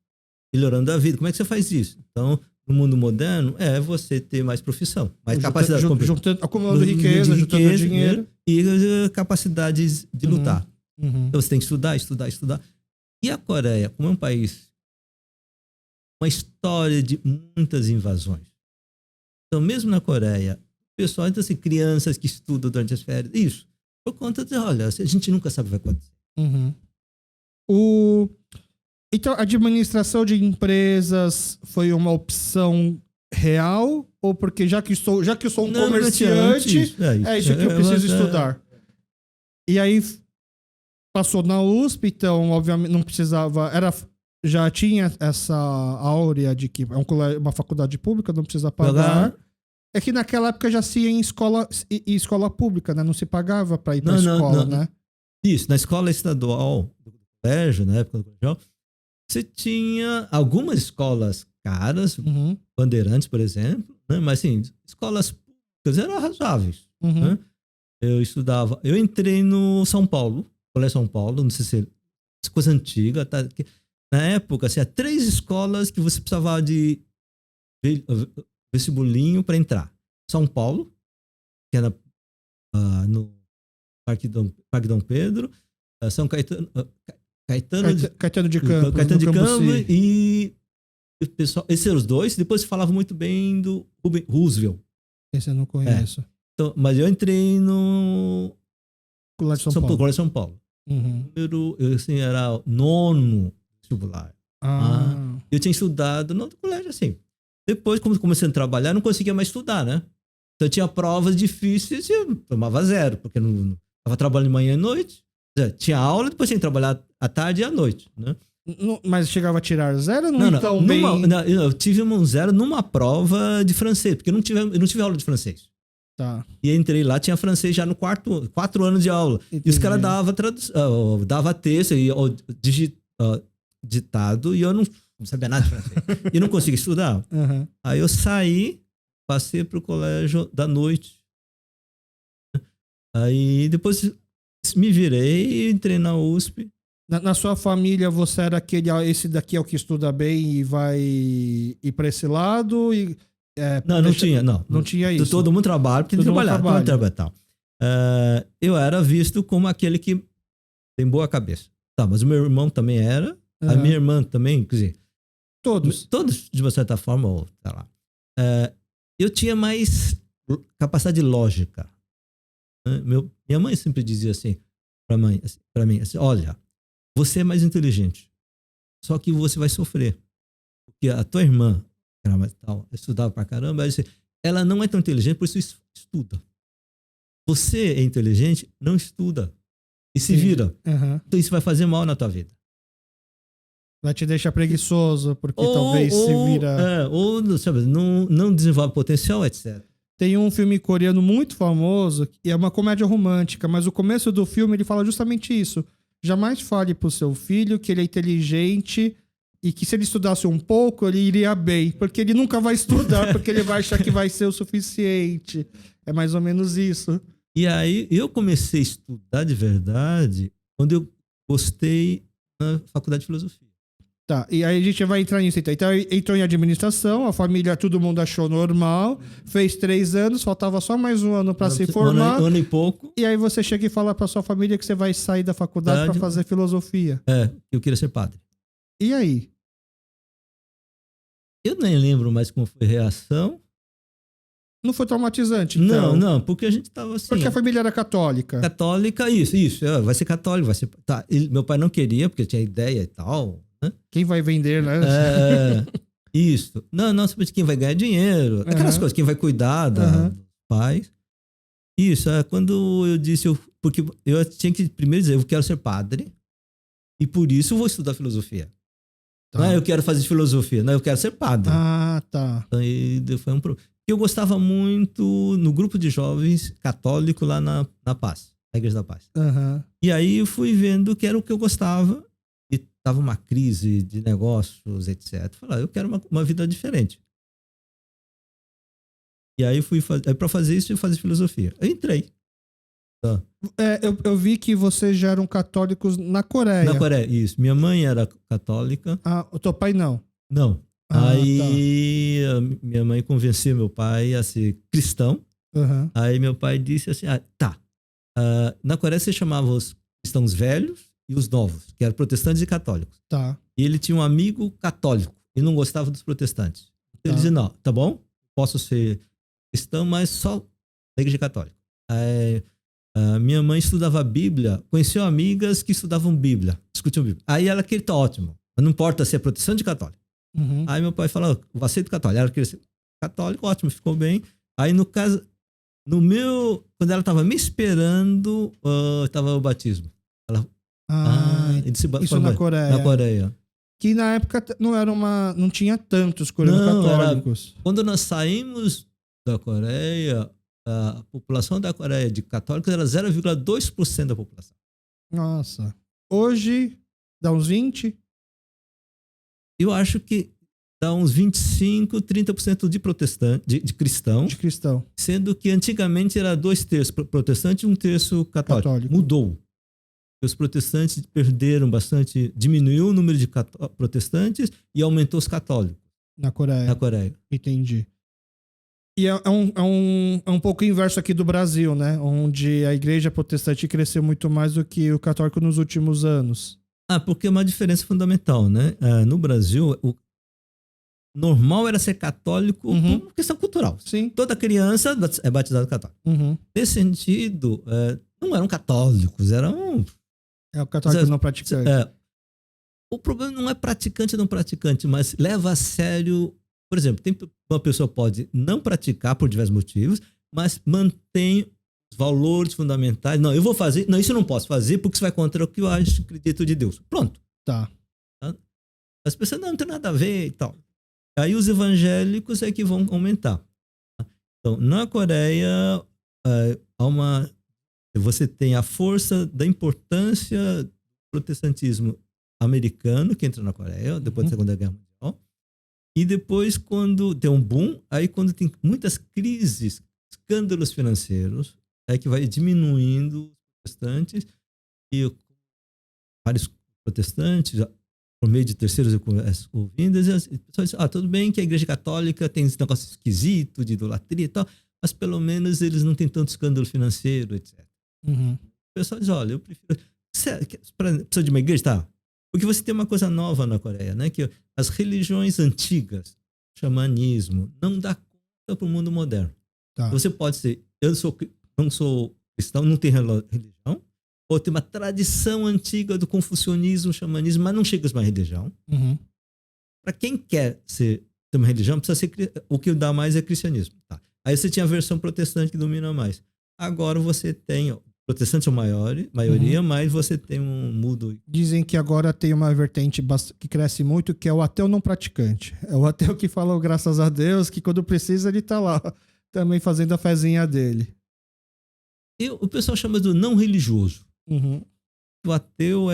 Melhorando a vida. Como é que você faz isso? Então, no mundo moderno, é você ter mais profissão, mais capacidade. Acumulando riqueza, juntando dinheiro. E capacidades de lutar. Uhum. Então, você tem que estudar. E a Coreia, como é um país, uma história de muitas invasões. Então, mesmo na Coreia, o pessoal, então, assim, crianças que estudam durante as férias, isso, por conta de, olha, a gente nunca sabe o que vai acontecer. Uhum. Então, a administração de empresas foi uma opção real? Ou porque já que eu sou um comerciante, isso que eu preciso estudar? E aí, passou na USP, então, obviamente, não precisava... Já tinha essa áurea de que é uma faculdade pública, não precisa pagar. É que naquela época já se ia em escola pública, né? Não se pagava para ir para a escola, né? Isso, na escola estadual do colégio, na época do colegial, você tinha algumas escolas caras, Bandeirantes, por exemplo, né? Mas assim, escolas públicas eram razoáveis. Né? Eu entrei no São Paulo, Colégio São Paulo, não sei se é coisa antiga, tá? Na época, assim, 3 escolas que você precisava de vestibulinho para entrar. São Paulo, que era no Parque Dom Pedro, São Caetano de Campos e o pessoal, esses eram os 2. Depois se falava muito bem do Roosevelt. Esse eu não conheço. Então, mas eu entrei no Colégio São Paulo. Número, assim, era 9º vestibular. Eu tinha estudado no colégio, assim. Depois, como comecei a trabalhar, não conseguia mais estudar, né? Então, eu tinha provas difíceis e eu tomava 0, porque não estava trabalhando de manhã e noite. Tinha aula, depois tinha que trabalhar à tarde e à noite, né? Mas chegava a tirar 0? Eu tive um 0 numa prova de francês, porque eu não tive aula de francês. Tá. E entrei lá, tinha francês já no 4 anos de aula. Entendi. E os caras dava texto e ditado, e eu não sabia nada de francês. E não conseguia estudar. Aí eu saí, passei pro colégio da noite. Aí depois me virei e entrei na USP. Na sua família, você era esse daqui é o que estuda bem e vai ir para esse lado? Não tinha isso. Todo mundo trabalha, porque tem que trabalhar. Eu era visto como aquele que tem boa cabeça. Tá, mas o meu irmão também era. A minha irmã também, quer dizer... Todos, de uma certa forma, sei lá. Eu tinha mais capacidade lógica. Minha mãe sempre dizia assim para mim, assim, olha, você é mais inteligente, só que você vai sofrer. porque a tua irmã, tal, estudava pra caramba, aí disse, ela não é tão inteligente, por isso estuda. Você é inteligente, não estuda. E se vira. Uhum. Então isso vai fazer mal na tua vida. Vai te deixar preguiçoso, porque talvez se vira... Ou sabe, não desenvolve potencial, etc. Tem um filme coreano muito famoso, e é uma comédia romântica, mas o começo do filme ele fala justamente isso. Jamais fale pro seu filho que ele é inteligente e que se ele estudasse um pouco, ele iria bem. Porque ele nunca vai estudar, porque ele vai achar que vai ser o suficiente. É mais ou menos isso. E aí eu comecei a estudar de verdade quando eu gostei na faculdade de filosofia. Tá, e aí a gente vai entrar nisso então. Então entrou em administração, a família, todo mundo achou normal, fez 3 anos, faltava só mais um ano para se formar. Um ano e pouco. E aí você chega e fala para sua família que você vai sair da faculdade para fazer filosofia. Eu queria ser padre. E aí? Eu nem lembro mais como foi a reação. Não foi traumatizante, então? Não, porque a gente tava assim... Porque a família era católica. Católica, isso. Vai ser católico, vai ser... Tá, meu pai não queria, porque tinha ideia e tal, né? Quem vai vender, né? Isso. Não, simplesmente quem vai ganhar dinheiro. Aquelas coisas, quem vai cuidar dos pais. Isso, quando eu disse... Porque eu tinha que primeiro dizer, eu quero ser padre, e por isso eu vou estudar filosofia. Tá. Não, eu quero fazer filosofia. Não, eu quero ser padre. Ah, tá. Aí foi um problema. Eu gostava muito no grupo de jovens católico lá na Paz, na Igreja da Paz. Uhum. E aí eu fui vendo que era o que eu gostava e tava uma crise de negócios, etc. Falei, eu quero uma vida diferente. E aí para fazer isso eu fazer filosofia. Eu entrei. Tá. Eu vi que vocês já eram católicos na Coreia. Na Coreia, isso. Minha mãe era católica. Ah, o teu pai não? Não. Aí minha mãe convenceu meu pai a ser cristão. Uhum. Aí meu pai disse assim, tá. Na Coreia você chamava os cristãos velhos e os novos, que eram protestantes e católicos. Tá. E ele tinha um amigo católico e não gostava dos protestantes. Ele dizia, não, tá bom, posso ser cristão, mas só na igreja católica. Aí, minha mãe estudava a Bíblia, conheceu amigas que estudavam Bíblia, discutiam Bíblia. Aí ela queria, tá ótimo, mas não importa se é protestante ou católico. Uhum. Aí meu pai falou, eu aceito católico. Ela queria ser católico, ótimo, ficou bem. Aí no caso, quando ela estava me esperando, estava o batismo. Ela, isso na Coreia. Na Coreia. Que na época não tinha tantos coreanos católicos. Quando nós saímos da Coreia, a população da Coreia de católicos era 0,2% da população. Nossa. Hoje, dá uns 20%? Eu acho que dá uns 25, 30% de protestante, de cristão. De cristão. Sendo que antigamente era 2/3 protestante e 1/3 católico. Mudou. Os protestantes perderam bastante, diminuiu o número de protestantes e aumentou os católicos. Na Coreia. Entendi. E é um pouco inverso aqui do Brasil, né? Onde a igreja protestante cresceu muito mais do que o católico nos últimos anos. Porque é uma diferença fundamental, né? No Brasil, o normal era ser católico por questão cultural. Sim. Toda criança é batizada católica. Uhum. Nesse sentido, não eram católicos, eram... o católico não praticante. O problema não é praticante ou não praticante, mas leva a sério... Por exemplo, uma pessoa pode não praticar por diversos motivos, mas mantém valores fundamentais. Não, eu vou fazer. Não, isso eu não posso fazer porque isso vai contra o que eu acredito de Deus. Pronto. Tá. As pessoas não tem nada a ver e tal. Aí os evangélicos é que vão aumentar. Então, na Coreia, você tem a força da importância do protestantismo americano, que entra na Coreia, depois da Segunda Guerra Mundial. E depois, quando tem um boom, aí quando tem muitas crises, escândalos financeiros, é que vai diminuindo os protestantes e vários protestantes, por meio de terceiros ouvindo, as pessoas dizem, tudo bem que a igreja católica tem esse negócio esquisito de idolatria e tal, mas pelo menos eles não têm tanto escândalo financeiro, etc. Uhum. O pessoal diz, olha, eu prefiro... Precisa de uma igreja? Tá. Porque você tem uma coisa nova na Coreia, né? Que as religiões antigas, xamanismo, não dá conta para o mundo moderno. Tá. Você pode ser, não sou cristão, não tenho religião, ou tem uma tradição antiga do confucionismo, xamanismo, mas não chega a uma religião. Uhum. para quem quer ter uma religião, precisa ser, o que dá mais é cristianismo. Tá. Aí você tinha a versão protestante que domina mais. Agora você tem, protestantes são maioria, mas você tem um mudo. Dizem que agora tem uma vertente que cresce muito, que é o ateu não praticante. É o ateu que fala graças a Deus, que quando precisa ele tá lá, também fazendo a fezinha dele. E o pessoal chama do não religioso. Uhum. O ateu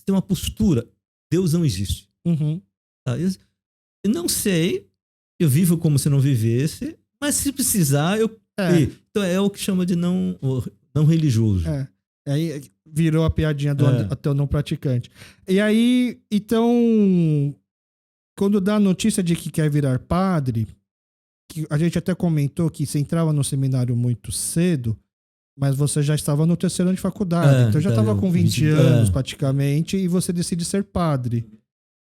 tem uma postura. Deus não existe. Uhum. Tá? Eu não sei, eu vivo como se não vivesse, mas se precisar, eu. Então é o que chama de não religioso. Aí virou a piadinha do ateu não praticante. E aí, então, quando dá a notícia de que quer virar padre, que a gente até comentou que você entrava no seminário muito cedo, mas você já estava no 3º ano de faculdade, então já estava com 20 anos praticamente, e você decide ser padre.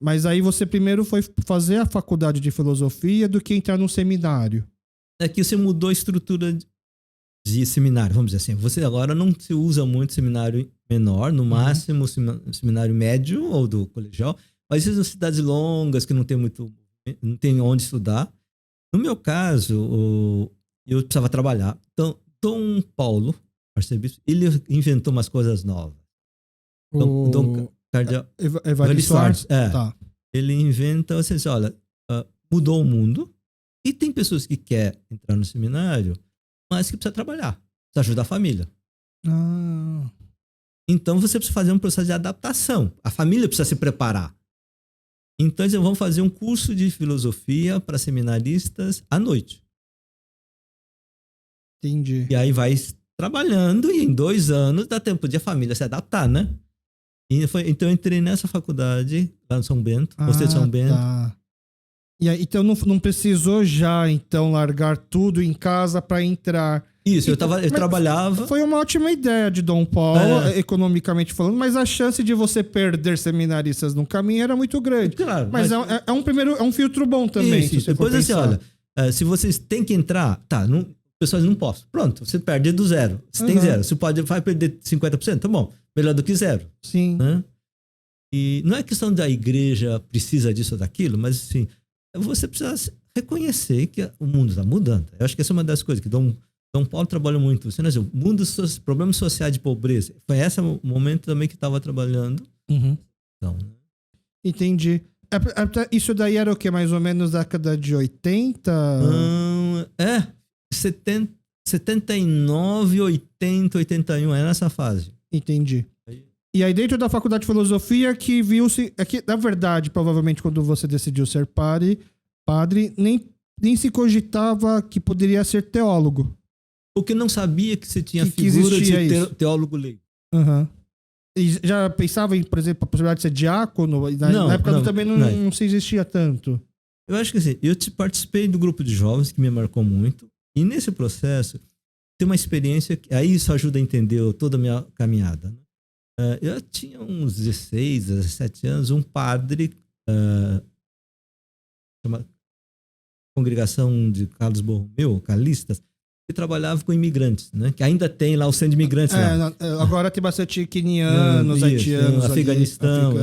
Mas aí você primeiro foi fazer a faculdade de filosofia do que entrar num seminário. É que você mudou a estrutura de seminário, vamos dizer assim. Você agora não se usa muito seminário menor, no máximo seminário médio ou do colegial, mas essas cidades longas que não tem onde estudar. No meu caso, eu precisava trabalhar. Então, Dom Paulo, arcebispo, ele inventou umas coisas novas. Dom Cardeal Evaristo Arce? Tá. Ele inventa, você diz, olha, mudou o mundo e tem pessoas que querem entrar no seminário, mas que precisa trabalhar, precisa ajudar a família. Então, você precisa fazer um processo de adaptação. A família precisa se preparar. Então, eles vão fazer um curso de filosofia para seminaristas à noite. Entendi. E aí vai trabalhando e em 2 anos dá tempo de a família se adaptar, né? Então, eu entrei nessa faculdade lá no São Bento, gostei de São Bento. Tá. E aí, então, não precisou já, então, largar tudo em casa para entrar. Isso, eu trabalhava. Foi uma ótima ideia de Dom Paulo, economicamente falando, mas a chance de você perder seminaristas no caminho era muito grande. Claro, mas é um filtro bom também. Isso. Depois assim, olha, se vocês têm que entrar, tá, pessoas não posso. Pronto, você perde do zero. Você tem zero. Você vai perder 50%, tá bom. Melhor do que zero. Sim. Né? E não é questão da igreja precisa disso ou daquilo, mas assim, você precisa reconhecer que o mundo está mudando. Eu acho que essa é uma das coisas que Dom Paulo trabalha muito. Você não diz, o mundo dos problemas sociais de pobreza. Foi esse o momento também que estava trabalhando. Então, entendi. Isso daí era o que? Mais ou menos da década de 80? 79, 80, 81. É nessa fase. Entendi. E aí dentro da faculdade de filosofia que viu-se... É que, na verdade, provavelmente quando você decidiu ser padre nem se cogitava que poderia ser teólogo. Porque não sabia que você tinha figura de teólogo leigo. E já pensava em, por exemplo, a possibilidade de ser diácono? Na época também não se existia tanto. Eu acho que assim, eu participei do grupo de jovens que me marcou muito. E nesse processo, tem uma experiência que aí isso ajuda a entender toda a minha caminhada. Eu tinha uns 16, 17 anos, um padre, chama Congregação de Carlos Borromeu, Calistas, que trabalhava com imigrantes, né? Que ainda tem lá o centro de imigrantes lá. Agora tem bastante quenianos, haitianos, Afeganistão.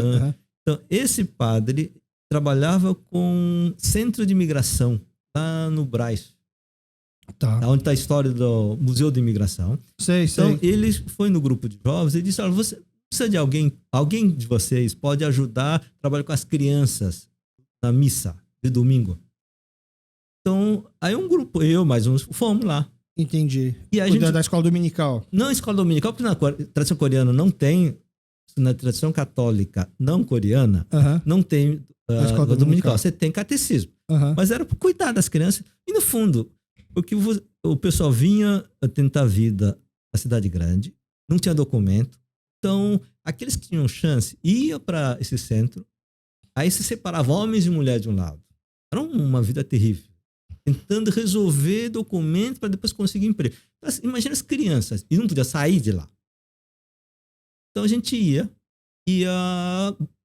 Então, esse padre trabalhava com centro de imigração lá no Brás. Tá. Onde está a história do Museu de Imigração. Então, ele foi no grupo de jovens e disse, olha, você precisa de alguém de vocês pode ajudar a trabalhar com as crianças na missa de domingo. Então, aí um grupo, eu mais uns, fomos lá. Entendi. E a gente, da escola dominical. Não, escola dominical, porque na tradição coreana não tem, na tradição católica não coreana, não tem a escola dominical. Você tem catecismo. Mas era para cuidar das crianças. E no fundo, porque o pessoal vinha tentar vida na cidade grande, não tinha documento. Então, aqueles que tinham chance iam para esse centro, aí se separavam homens e mulheres de um lado. Era uma vida terrível. Tentando resolver documentos para depois conseguir emprego. Então, assim, imagina as crianças, e não podia sair de lá. Então a gente ia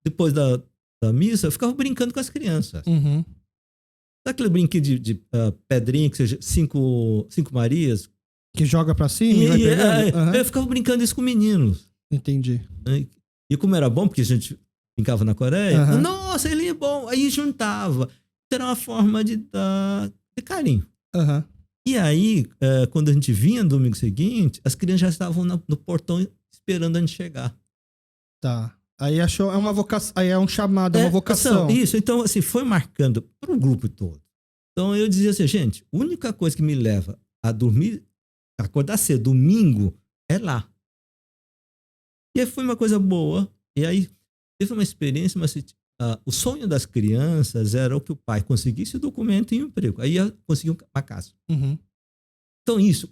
depois da missa, eu ficava brincando com as crianças. Sabe aquele brinquedo de pedrinha, que seja 5 Marias? Que joga pra cima e vai pegando? Eu ficava brincando isso com meninos. Entendi. E como era bom, porque a gente brincava na Coreia. Aham. Nossa, ele é bom. Aí juntava. Era uma forma de dar de carinho. Aham. E aí, quando a gente vinha no domingo seguinte, as crianças já estavam no portão esperando a gente chegar. Tá. Aí achou, é uma vocação, aí é um chamado, é uma vocação. Isso, então assim, foi marcando para o grupo todo. Então eu dizia assim, gente, a única coisa que me leva a dormir, a acordar cedo, domingo, é lá. E aí foi uma coisa boa. E aí teve uma experiência, mas o sonho das crianças era o que o pai conseguisse o documento e o emprego. Aí ia conseguir uma casa. Uhum. Então isso,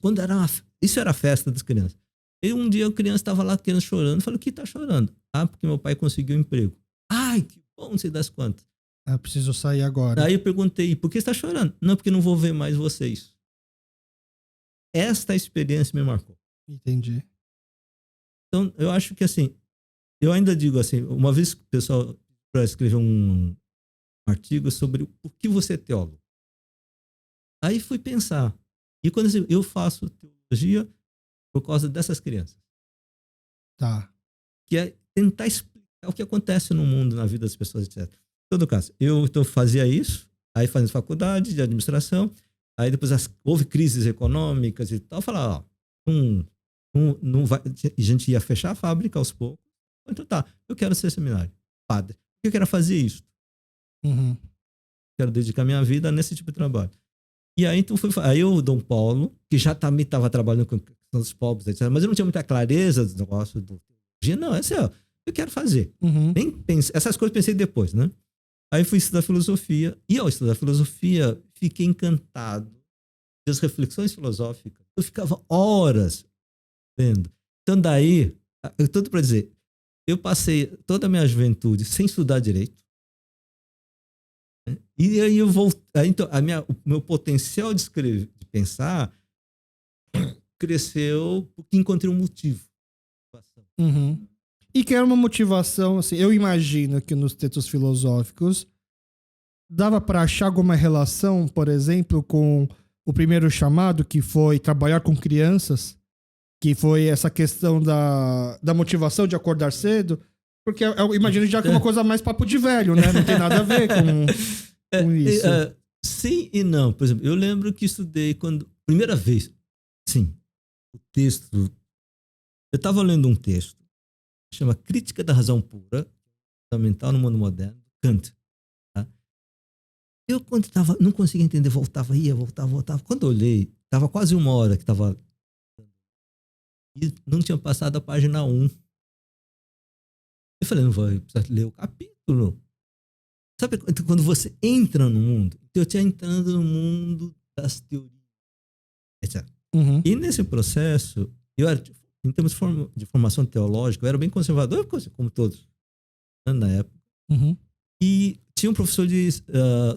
isso era a festa das crianças. E um dia a criança estava lá, criança chorando. Eu falei, o que tá chorando? Ah, porque meu pai conseguiu um emprego. Ai, que bom, não sei das quantas. Ah, preciso sair agora. Aí eu perguntei, por que você está chorando? Não, porque não vou ver mais vocês. Esta experiência me marcou. Entendi. Então, eu acho que assim, eu ainda digo assim, uma vez que o pessoal para escrever um artigo sobre o que você é teólogo. Aí fui pensar. E quando eu faço teologia por causa dessas crianças. Tá. Que é tentar explicar o que acontece no mundo, na vida das pessoas, etc. Em todo caso, eu então fazia isso, aí fazia faculdade de administração, aí depois houve crises econômicas e tal, eu falava, não vai, a gente ia fechar a fábrica aos poucos, então tá, eu quero ser seminário, padre, eu quero fazer isso, Uhum. quero dedicar minha vida nesse tipo de trabalho. E aí, então, aí o Dom Paulo, que já também estava trabalhando com os pobres, etc., mas eu não tinha muita clareza do negócio do não, essa é, eu quero fazer. Uhum. Nem pensei, essas coisas pensei depois, né? Aí fui estudar filosofia, e ao estudar filosofia, fiquei encantado das reflexões filosóficas. Eu ficava horas lendo. Então, daí, tudo para dizer, eu passei toda a minha juventude sem estudar direito. Né? E aí eu voltei. Então, o meu potencial de escrever, de pensar, cresceu porque encontrei um motivo. Uhum. E que era uma motivação, assim, eu imagino que nos textos filosóficos dava para achar alguma relação, por exemplo, com o primeiro chamado, que foi trabalhar com crianças, que foi essa questão da motivação de acordar cedo, porque eu imagino já que é uma coisa mais papo de velho, né? Não tem nada a ver com isso. Sim e não. Por exemplo, eu lembro que estudei primeira vez, sim, o texto. Eu estava lendo um texto que chama Crítica da Razão Pura, Fundamental no Mundo Moderno, Kant. Tá? Eu, quando não conseguia entender, voltava. Quando eu olhei, estava quase uma hora que estava. E não tinha passado a página 1. Eu falei, não vai precisar ler o capítulo. Sabe quando você entra no mundo? Eu tinha entrando no mundo das teorias, etc. Uhum. E nesse processo, eu era, em termos de formação teológica, eu era bem conservador, como todos, né, na época. Uhum. E tinha um professor de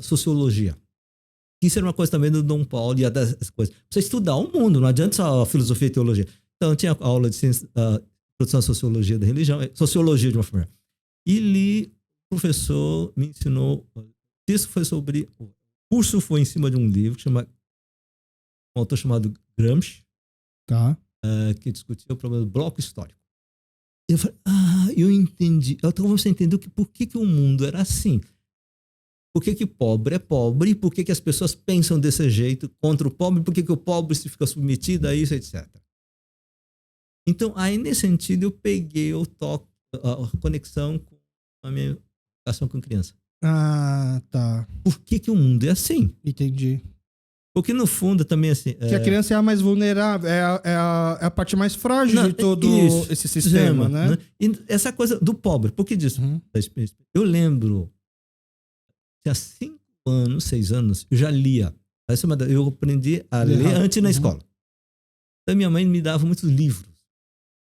sociologia. Isso era uma coisa também do Dom Paulo e das coisas. Você estudar o mundo, não adianta só filosofia e teologia. Então, tinha aula de ciência, produção de sociologia da religião, sociologia de uma forma. E li, o professor me ensinou. O texto foi sobre. O curso foi em cima de um livro que chama um autor chamado Gramsci, Tá. que discutia o problema do bloco histórico. Eu falei, eu entendi. Então você entendeu por que o mundo era assim. Por que pobre é pobre e por que as pessoas pensam desse jeito contra o pobre, por que o pobre se fica submetido a isso, etc. Então, aí nesse sentido, eu peguei o toque, a conexão com a minha relação com criança. Ah, tá. Por que o mundo é assim? Entendi. Porque no fundo também assim... Que a criança é a mais vulnerável, é a parte mais frágil de todo esse sistema, né? E essa coisa do pobre, por que disso? Uhum. Eu lembro, tinha 5 anos, 6 anos, eu já lia. Eu aprendi a ler antes na escola. Então minha mãe me dava muitos livros,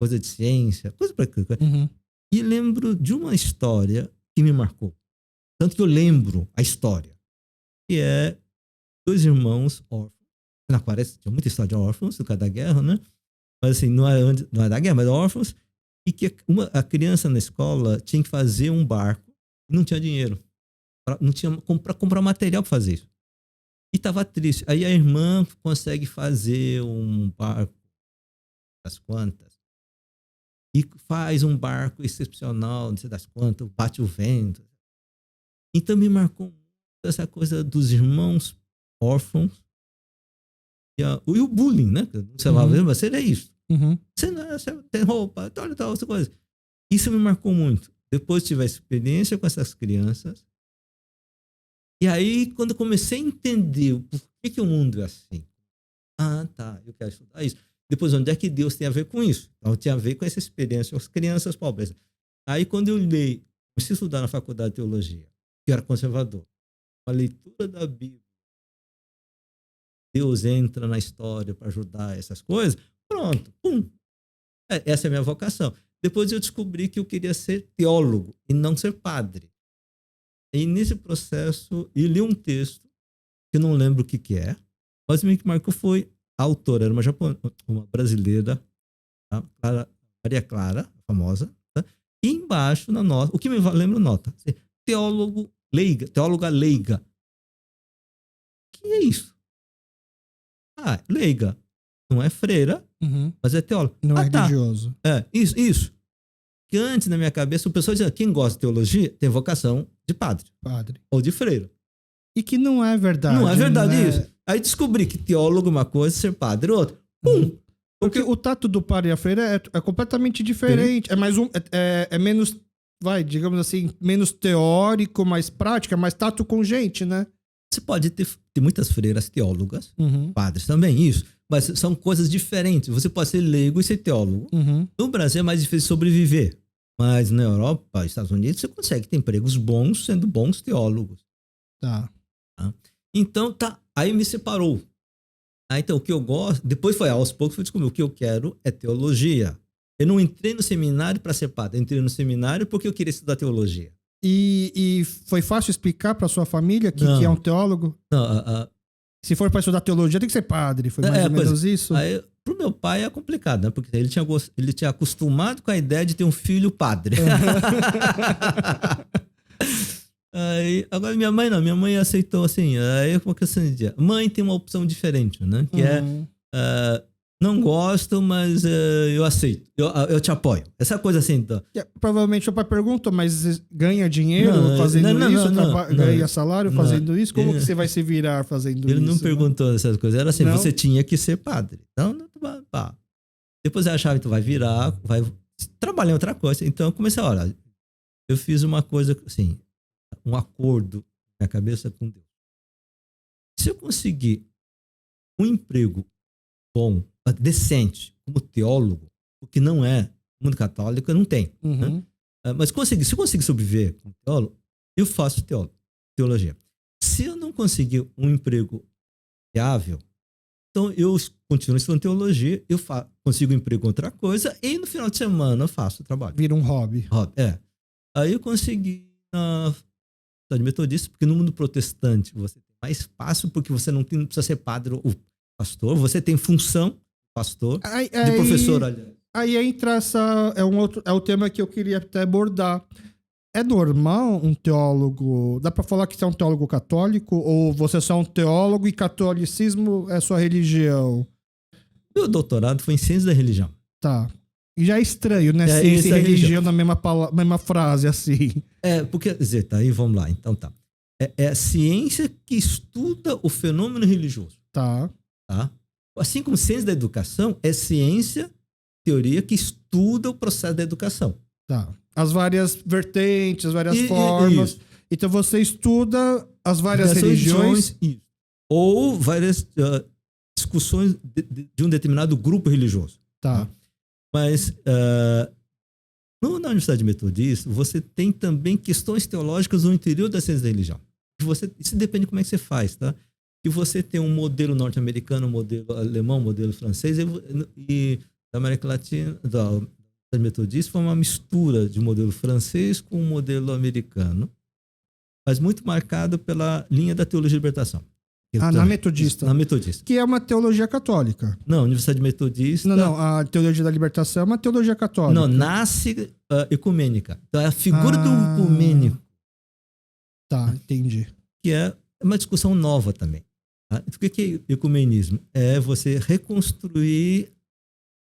coisa de ciência, coisa para... Uhum. E lembro de uma história que me marcou. Tanto que eu lembro a história, que é 2 irmãos órfãos. Na Coreia tinha muita história de órfãos, por causa da guerra, né? Mas assim, não é da guerra, mas órfãos. E que a criança na escola tinha que fazer um barco e não tinha dinheiro. Não tinha para comprar material para fazer isso. E estava triste. Aí a irmã consegue fazer um barco, das quantas. e faz um barco excepcional, não sei das quantas, bate o vento. Então me marcou essa coisa dos irmãos órfãos e o bullying, né? Você vai ver, mas seria isso. Uhum. Você tem roupa, tal, essa coisa. Isso me marcou muito. Depois tive a experiência com essas crianças. E aí, quando eu comecei a entender por que o mundo é assim. Ah, tá, eu quero estudar isso. Depois, onde é que Deus tem a ver com isso? Então, tinha a ver com essa experiência com as crianças pobres. Aí, quando eu comecei a estudar na faculdade de teologia, que era conservador, a leitura da Bíblia, Deus entra na história para ajudar essas coisas, pronto, pum. Essa é a minha vocação. Depois eu descobri que eu queria ser teólogo e não ser padre. E nesse processo, eu li um texto, que eu não lembro o que é, mas o que marcou foi a autora, era uma brasileira, tá? Maria Clara, famosa, tá? E embaixo, na nota, o que me lembra nota? Teóloga leiga. O que é isso? Leiga. Não é freira, mas é teóloga. Não é religioso. Isso. Que antes, na minha cabeça, o pessoal dizia, quem gosta de teologia tem vocação de padre. Ou de freira. E que não é verdade. Não é verdade isso. Aí descobri que teólogo é uma coisa, ser padre é outra. Pum! Porque o tato do padre e a freira é completamente diferente. É mais é menos, digamos assim, menos teórico, mais prático, é mais tato com gente, né? Você pode ter muitas freiras teólogas, padres também, isso. Mas são coisas diferentes. Você pode ser leigo e ser teólogo. No Brasil é mais difícil sobreviver. Mas na Europa, Estados Unidos, você consegue ter empregos bons sendo bons teólogos. Tá. Então, tá. Aí me separou. Então, o que eu gosto... Depois foi aos poucos, eu descobri o que eu quero é teologia. Eu não entrei no seminário para ser padre. Eu entrei no seminário porque eu queria estudar teologia. E foi fácil explicar para sua família que é um teólogo? Não, se for para estudar teologia, tem que ser padre. Foi mais ou menos isso? Aí, pro meu pai é complicado, né? Porque ele tinha acostumado com a ideia de ter um filho padre. Aí, agora minha mãe não. Minha mãe aceitou assim. Aí uma questão de dia. Mãe tem uma opção diferente, né? Que não gosto, mas eu aceito. Eu te apoio. Essa coisa assim. Então. Provavelmente o pai pergunta, mas ganha dinheiro fazendo isso? Ganha salário fazendo isso? Como que você vai se virar fazendo isso? Ele não perguntou essas coisas. Era assim, não? Você tinha que ser padre. Então, pá. Depois eu achava que tu vai virar, vai trabalhar em outra coisa. Então eu comecei a olhar. Eu fiz uma coisa assim, um acordo na minha cabeça com Deus. Se eu conseguir um emprego bom, decente, como teólogo, o que não é mundo católico, eu não tenho. Né? Mas se eu conseguir sobreviver como teólogo, eu faço teologia. Se eu não conseguir um emprego viável, então eu continuo estudando teologia, eu consigo um emprego em outra coisa e no final de semana eu faço o trabalho. Vira um hobby. Aí eu consegui na faculdade metodista, porque no mundo protestante você tem mais espaço, porque você não precisa ser padre ou pastor, você tem função pastor, de professor. Aí entra é o tema que eu queria até abordar. É normal um teólogo... Dá pra falar que você é um teólogo católico? Ou você é só um teólogo e catolicismo é sua religião? Meu doutorado foi em ciência da religião. Tá. E já é estranho, né? Ciência e religião na mesma frase, assim. Porque... Dizer, tá aí, vamos lá. Então tá. É a ciência que estuda o fenômeno religioso. Tá. Assim como ciência da educação, é ciência, teoria, que estuda o processo da educação. Tá. As várias vertentes, as várias formas. Isso. Então você estuda as várias religiões. Ou várias discussões de um determinado grupo religioso. Tá. Mas na Universidade Metodista, você tem também questões teológicas no interior da ciência da religião. Isso depende de como é que você faz, tá? Que você tem um modelo norte-americano, um modelo alemão, um modelo francês, e da América Latina, da Metodista, foi uma mistura de modelo francês com um modelo americano, mas muito marcado pela linha da teologia de libertação. Na Metodista? Na Metodista. Que é uma teologia católica. Não, a Universidade Metodista... Não, a teologia da libertação é uma teologia católica. Não, nasce ecumênica. Então é a figura do ecumênico. Tá, entendi. Que é uma discussão nova também. O que é ecumenismo? É você reconstruir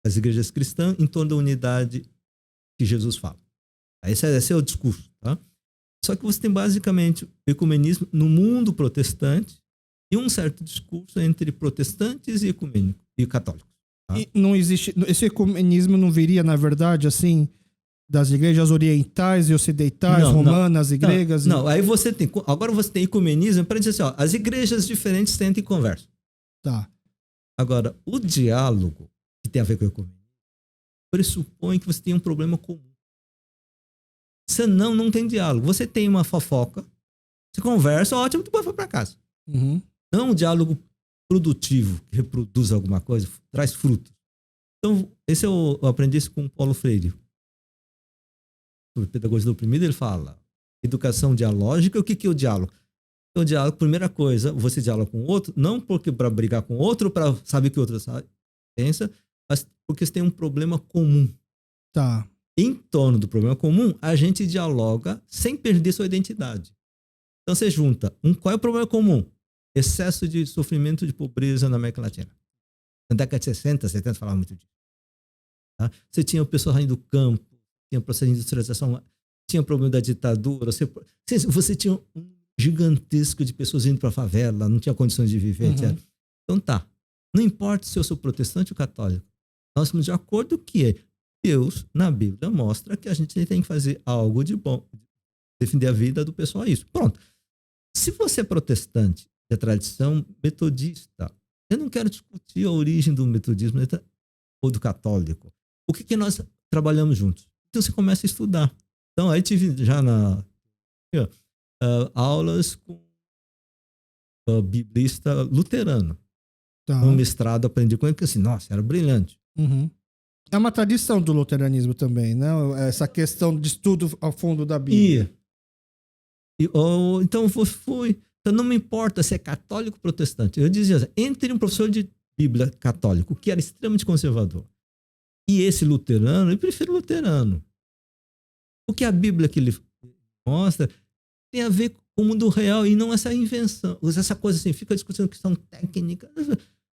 as igrejas cristãs em torno da unidade que Jesus fala. Esse é o discurso. Tá? Só que você tem basicamente o ecumenismo no mundo protestante e um certo discurso entre protestantes e ecumênicos e católicos. Tá? E não existe... Esse ecumenismo não viria, na verdade, assim, das igrejas orientais e ocidentais, romanas e gregas? Não, aí você tem... Agora você tem ecumenismo para dizer assim, ó, as igrejas diferentes sentem e conversam. Tá. Agora, o diálogo, que tem a ver com o ecumenismo, pressupõe que você tem um problema comum. Senão, não tem diálogo. Você tem uma fofoca, você conversa, ótimo, depois vai para casa. Uhum. Não um diálogo produtivo, que reproduz alguma coisa, traz frutos. Então, esse eu aprendi isso com o Paulo Freire. Sobre pedagogia do oprimido, ele fala educação dialógica. O que é o diálogo? Então, o diálogo, primeira coisa, você dialoga com o outro, não porque para brigar com o outro, para saber o que o outro pensa, mas porque você tem um problema comum. Tá. Em torno do problema comum, a gente dialoga sem perder sua identidade. Então, você junta. Qual é o problema comum? Excesso de sofrimento de pobreza na América Latina. Na década de 60, 70, falava muito disso. Tá? Você tinha o pessoal saindo do campo, tinha processo de industrialização, tinha problema da ditadura. Você tinha um gigantesco de pessoas indo para a favela, não tinha condições de viver, etc. Então, tá. Não importa se eu sou protestante ou católico. Nós estamos de acordo que Deus, na Bíblia, mostra que a gente tem que fazer algo de bom, defender a vida do pessoal, é isso. Pronto. Se você é protestante, da tradição metodista, eu não quero discutir a origem do metodismo ou do católico. O que nós trabalhamos juntos? Então você começa a estudar. Então aí tive já aulas com o biblista luterano. Tá. No mestrado aprendi com ele que assim, nossa, era brilhante. Uhum. É uma tradição do luteranismo também, né? Essa questão de estudo ao fundo da Bíblia. Então fui. Então não me importa se é católico ou protestante. Eu dizia assim, entre um professor de Bíblia católico, que era extremamente conservador, e esse luterano, eu prefiro luterano. Porque a Bíblia que ele mostra tem a ver com o mundo real e não essa invenção. Essa coisa assim, fica discutindo questão técnica.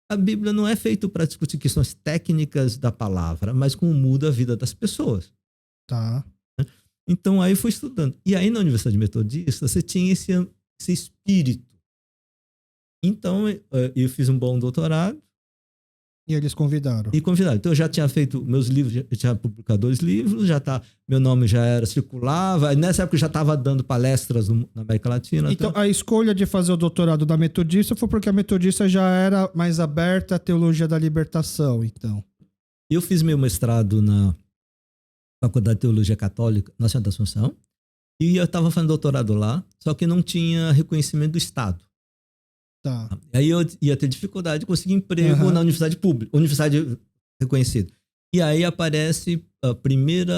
A Bíblia não é feita para discutir questões técnicas da palavra, mas como muda a vida das pessoas. Tá. Então aí fui estudando. E aí na Universidade Metodista você tinha esse espírito. Então eu fiz um bom doutorado. E eles convidaram. Então eu já tinha feito meus livros, eu tinha publicado 2 livros, meu nome já era circulava. Nessa época eu já estava dando palestras na América Latina. Então a escolha de fazer o doutorado da Metodista foi porque a Metodista já era mais aberta à teologia da libertação, então. Eu fiz meu mestrado na Faculdade de Teologia Católica na Santa Assunção e eu estava fazendo doutorado lá, só que não tinha reconhecimento do Estado. Tá. Aí eu ia ter dificuldade de conseguir emprego na universidade pública, universidade reconhecida. E aí aparece o primeiro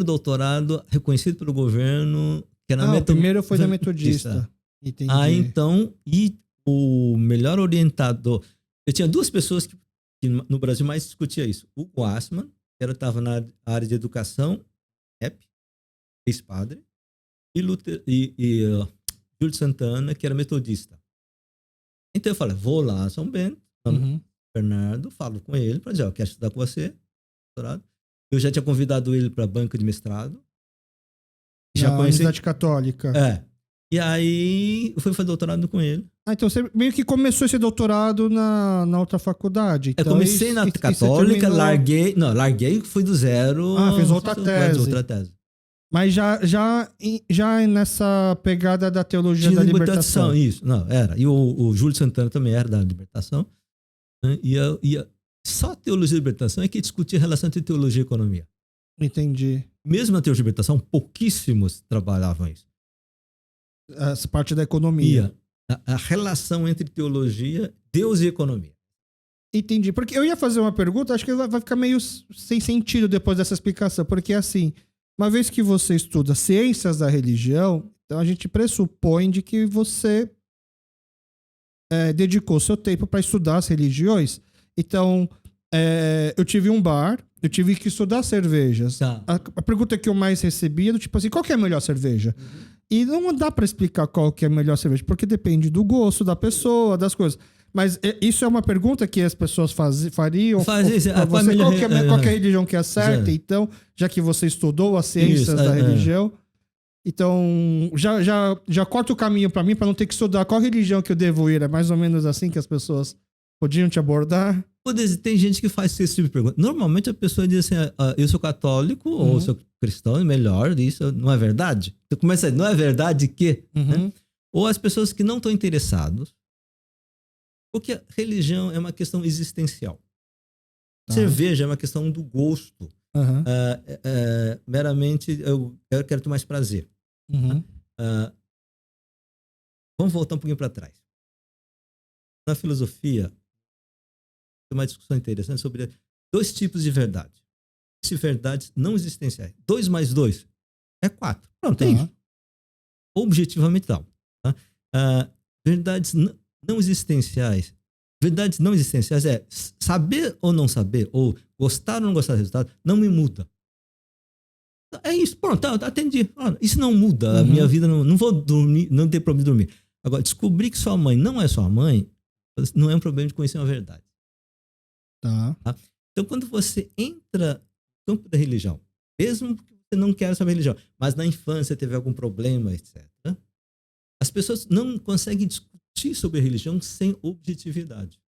doutorado reconhecido pelo governo, que era o primeiro foi da Metodista. Entendi. Aí então, e o melhor orientador... Eu tinha 2 pessoas que no Brasil mais discutia isso. O Assmann, que estava na área de educação, ex-padre, e Júlio Santana, que era metodista. Então eu falei, vou lá a São Bento, Bernardo, falo com ele para dizer, eu quero estudar com você, doutorado. Eu já tinha convidado ele para a banca de mestrado. Já conheci. Universidade Católica. E aí eu fui fazer doutorado com ele. Então você meio que começou esse doutorado na outra faculdade. Então, eu comecei na Católica, larguei, fui do zero. Fez outra tese. Mas já nessa pegada da teologia da libertação. Isso, era. E o Júlio Santana também era da libertação. Né? E só a teologia da libertação é que discutia a relação entre teologia e economia. Entendi. Mesmo na teologia da libertação, pouquíssimos trabalhavam isso. Essa parte da economia. A relação entre teologia, Deus e economia. Entendi. Porque eu ia fazer uma pergunta, acho que vai ficar meio sem sentido depois dessa explicação. Porque assim... Uma vez que você estuda ciências da religião, então a gente pressupõe de que você dedicou seu tempo para estudar as religiões. Então, eu tive um bar, eu tive que estudar cervejas. Tá. A pergunta que eu mais recebia é do tipo assim, qual que é a melhor cerveja? E não dá pra explicar qual que é a melhor cerveja, porque depende do gosto da pessoa, das coisas. Mas isso é uma pergunta que as pessoas fariam Faz isso, pra a você. família- Qual que é a religião que é certa? Já. Então, já que você estudou as ciências Isso, da religião, então já corta o caminho pra mim, pra não ter que estudar qual religião que eu devo ir. É mais ou menos assim que as pessoas podiam te abordar? Tem gente que faz esse tipo de pergunta. Normalmente a pessoa diz assim, eu sou católico ou sou cristão, melhor, isso não é verdade? Você começa a dizer, não é verdade que... Né? Ou as pessoas que não estão interessadas, porque a religião é uma questão existencial. Tá. Cerveja é uma questão do gosto. Uhum. Meramente, eu quero ter mais prazer. Uhum. Vamos voltar um pouquinho para trás. Na filosofia, tem uma discussão interessante sobre 2 tipos de verdade. Verdades não existenciais. 2 mais 2 é 4. Pronto, é isso. Objetivamente tal. Tá? Verdades não existenciais. Verdades não existenciais é saber ou não saber, ou gostar ou não gostar do resultado, não me muda. É isso, pronto, atendi. Isso não muda a minha vida, não vou dormir, não ter problema de dormir. Agora, descobrir que sua mãe não é sua mãe, não é um problema de conhecer uma verdade. Tá. Então, quando você entra no campo da religião, mesmo que você não quer saber religião, mas na infância teve algum problema, etc., as pessoas não conseguem discutir sobre religião sem objetividade.